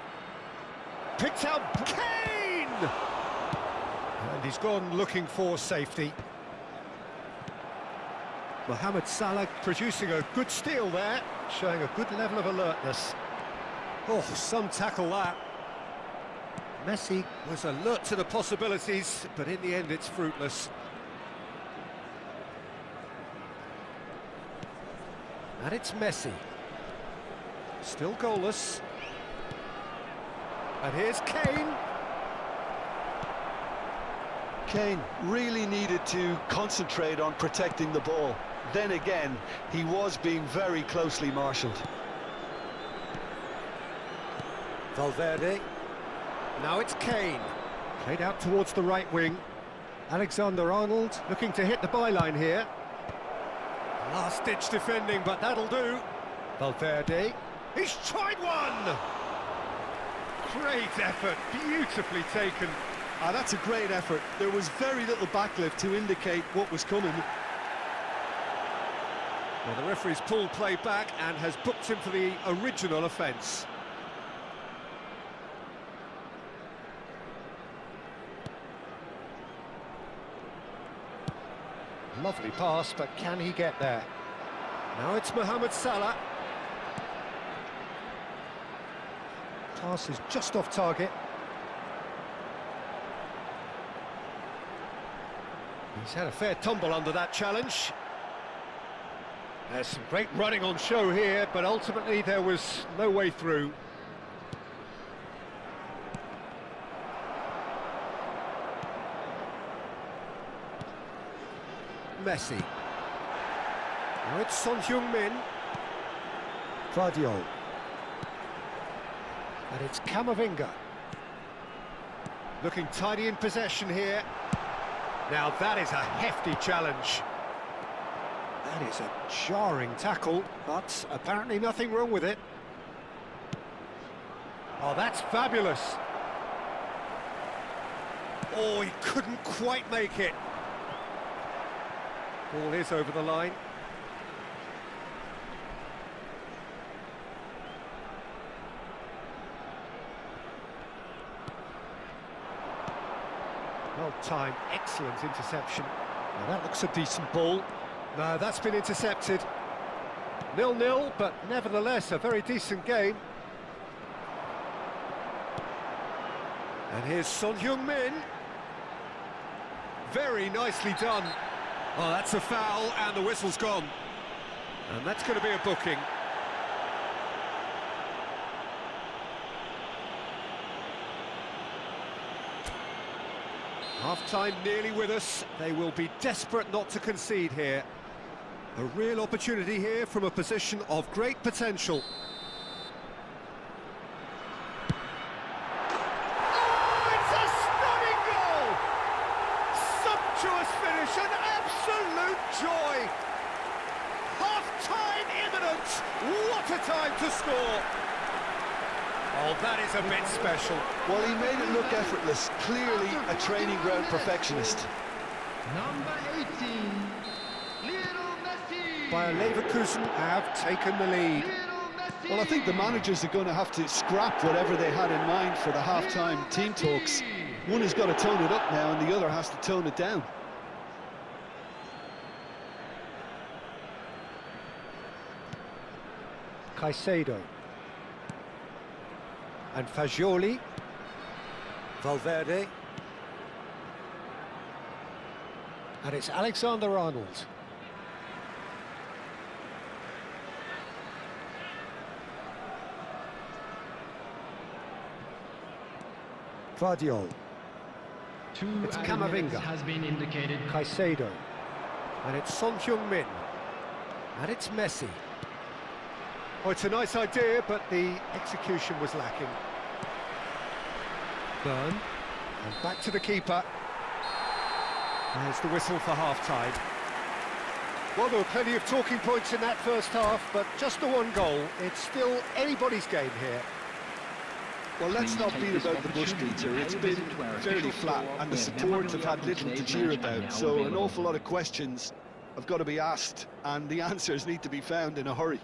Picked out Kane! And he's gone looking for safety. Mohamed Salah producing a good steal there, showing a good level of alertness. Oh, some tackle that. Messi was alert to the possibilities, but in the end it's fruitless. And it's Messi. Still goalless. And here's Kane. Kane really needed to concentrate on protecting the ball. Then again, he was being very closely marshalled. Valverde. Now it's Kane. Played out towards the right wing. Alexander-Arnold looking to hit the byline here. Last-ditch defending, but that'll do. Valverde. He's tried one! Great effort, beautifully taken. That's a great effort. There was very little backlift to indicate what was coming. Well, the referee's pulled play back and has booked him for the original offence. Lovely pass, but can he get there? Now it's Mohamed Salah. Pass is just off target. He's had a fair tumble under that challenge. There's some great running on show here, but ultimately there was no way through. Messi. Now it's Son Heung-min. Guardiola. And it's Camavinga. Looking tidy in possession here. Now that is a hefty challenge. That is a jarring tackle, but apparently nothing wrong with it. Oh, that's fabulous. Oh, he couldn't quite make it. Ball is over the line. Well timed, excellent interception. Now that looks a decent ball. No, that's been intercepted. 0-0, but nevertheless a very decent game. And here's Son Heung-min. Very nicely done. Oh, that's a foul, and the whistle's gone. And that's going to be a booking. Half-time nearly with us. They will be desperate not to concede here. A real opportunity here from a position of great potential. Oh, it's a stunning goal! Sumptuous finish, an absolute time to score. Oh, that is a bit special. Well, he made it look effortless. Clearly a training ground perfectionist. Number 18, Lionel Messi. Bayer Leverkusen have taken the lead. Lionel Messi. Well, I think the managers are going to have to scrap whatever they had in mind for the half-time team talks. One has got to tone it up now and the other has to tone it down. Caicedo. And Fagioli. Valverde. And it's Alexander-Arnold. Guardiola. It's Camavinga. Has been indicated. Caicedo. And it's Son Heung-min. And it's Messi. Oh, it's a nice idea, but the execution was lacking. Burn. And back to the keeper. There's the whistle for half-time. Well, there were plenty of talking points in that first half, but just the one goal. It's still anybody's game here. Well, let's not beat about the bush, Peter. It's been fairly flat, and the support have had little to cheer about, so an awful lot of questions have got to be asked, and the answers need to be found in a hurry.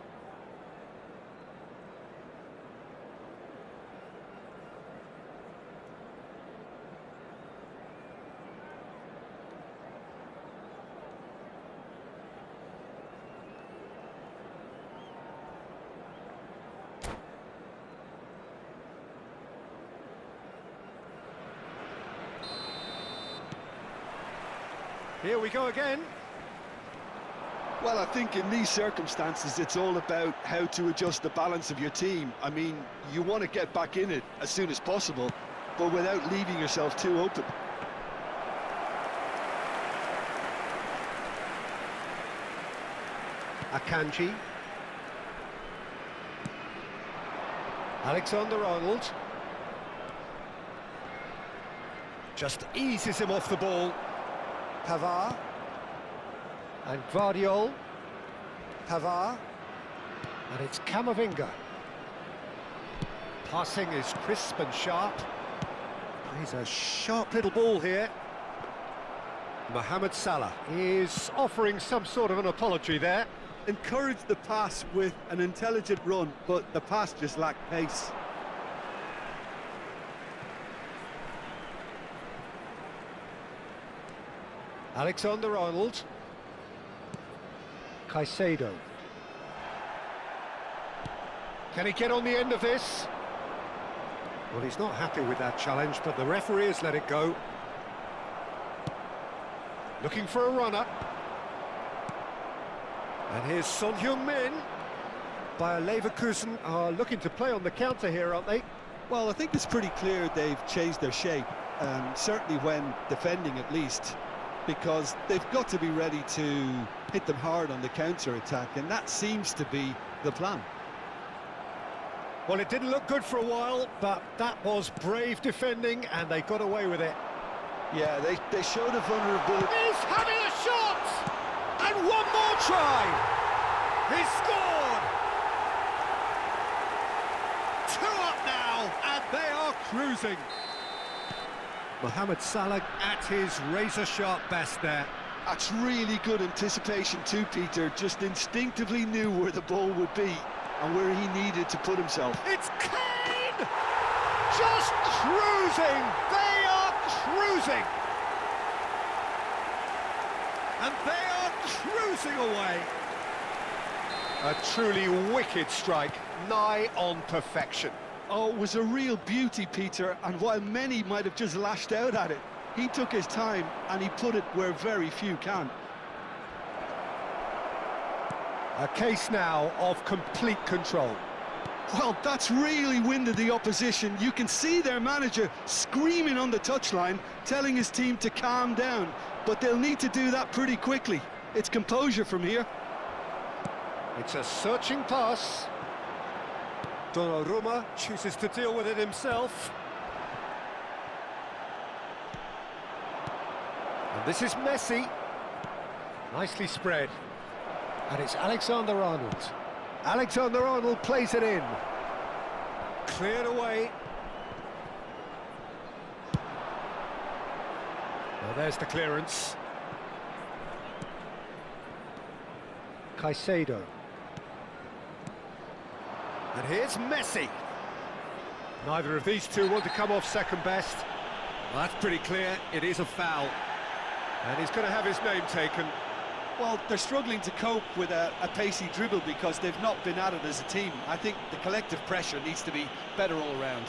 Here we go again. Well, I think in these circumstances, it's all about how to adjust the balance of your team. I mean, you want to get back in it as soon as possible, but without leaving yourself too open. Akanji. Alexander-Arnold. Just eases him off the ball. Pavard. And Guardiola. Pavard. And it's Camavinga. Passing is crisp and sharp. He's a sharp little ball here. Mohamed Salah is offering some sort of an apology there. Encouraged the pass with an intelligent run, but the pass just lacked pace. Alexander-Arnold. Caicedo. Can he get on the end of this? Well, he's not happy with that challenge, but the referee has let it go. Looking for a runner. And here's Son Heung-min. Bayer Leverkusen are looking to play on the counter here, aren't they? Well, I think it's pretty clear they've changed their shape, certainly when defending at least, because they've got to be ready to hit them hard on the counter-attack, and that seems to be the plan. Well, it didn't look good for a while, but that was brave defending, and they got away with it. Yeah, they showed a vulnerability. He's having a shot! And one more try! He scored! 2 up now, and they are cruising. Mohamed Salah at his razor-sharp best there. That's really good anticipation too, Peter. Just instinctively knew where the ball would be and where he needed to put himself. It's Kane! Just cruising! They are cruising! And they are cruising away. A truly wicked strike, nigh on perfection. Oh, it was a real beauty, Peter, and while many might have just lashed out at it, he took his time and he put it where very few can. A case now of complete control. Well, that's really winded the opposition. You can see their manager screaming on the touchline, telling his team to calm down, but they'll need to do that pretty quickly. It's composure from here. It's a searching pass. Donnarumma chooses to deal with it himself. And this is Messi. Nicely spread. And it's Alexander-Arnold. Alexander-Arnold plays it in. Cleared away. Well, there's the clearance. Caicedo. And here's Messi. Neither of these two want to come off second best. Well, that's pretty clear, it is a foul. And he's going to have his name taken. Well, they're struggling to cope with a pacey dribble because they've not been at it as a team. I think the collective pressure needs to be better all around.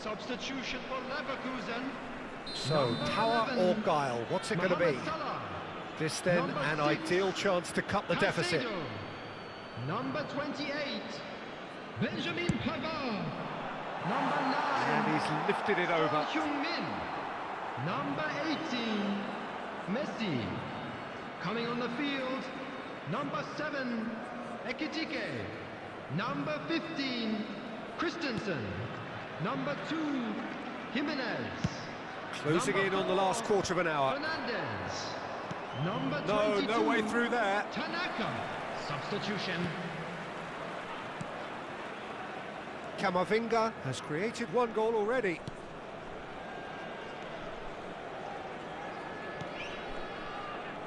Substitution for Leverkusen. So, power or guile, what's it going to be? Salah. This then, Number an 6, ideal chance to cut the deficit. Caicedo. Number 28, Benjamin Pavard. Number 9, And he's lifted it over. Heung-min. Number 18, Messi. Coming on the field, number 7, Ekitike. Number 15, Christensen. Number 2, Jimenez. Closing in on the last quarter of an hour. Fernandez. Number No, 22, no way through there. Tanaka. Substitution. Camavinga has created one goal already.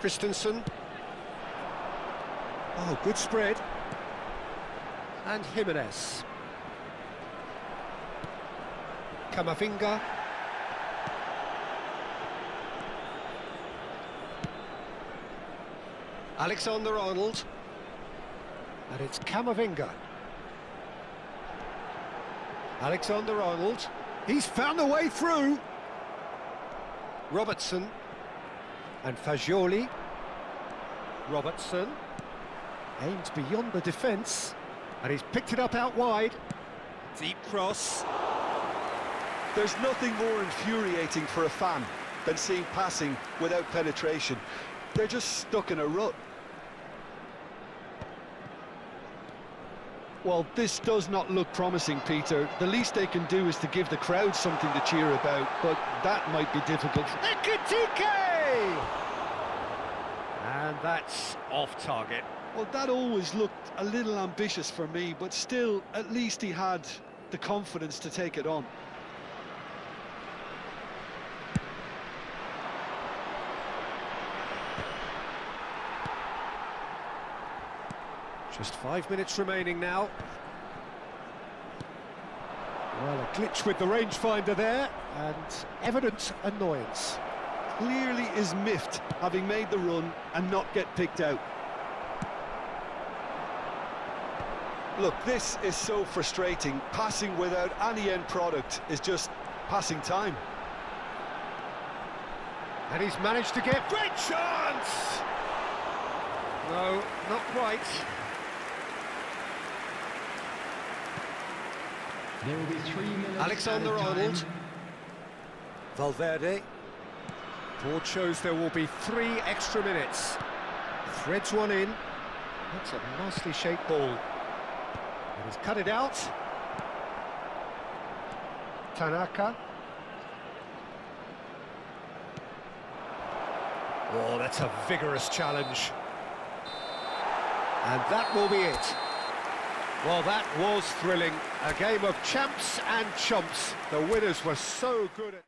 Christensen. Oh, good spread. And Jimenez. Camavinga. Alexander-Arnold. And it's Camavinga. Alexander-Arnold. He's found a way through. Robertson. And Fagioli. Robertson. Aims beyond the defence. And he's picked it up out wide. Deep cross. There's nothing more infuriating for a fan than seeing passing without penetration. They're just stuck in a rut. Well, this does not look promising, Peter. The least they can do is to give the crowd something to cheer about, but that might be difficult. Ekitike! And that's off target. Well, that always looked a little ambitious for me, but still, at least he had the confidence to take it on. Just 5 minutes remaining now. Well, a glitch with the rangefinder there, and evident annoyance. Clearly is miffed, having made the run and not get picked out. Look, this is so frustrating. Passing without any end product is just passing time. And he's managed to get... Great chance! No, not quite. There will be 3 minutes. Alexander-Arnold. Valverde. Board shows there will be 3 extra minutes. Threads one in. That's a nicely shaped ball. And he's cut it out. Tanaka. Oh, that's a vigorous challenge. And that will be it. Well, that was thrilling. A game of champs and chumps. The winners were so good at...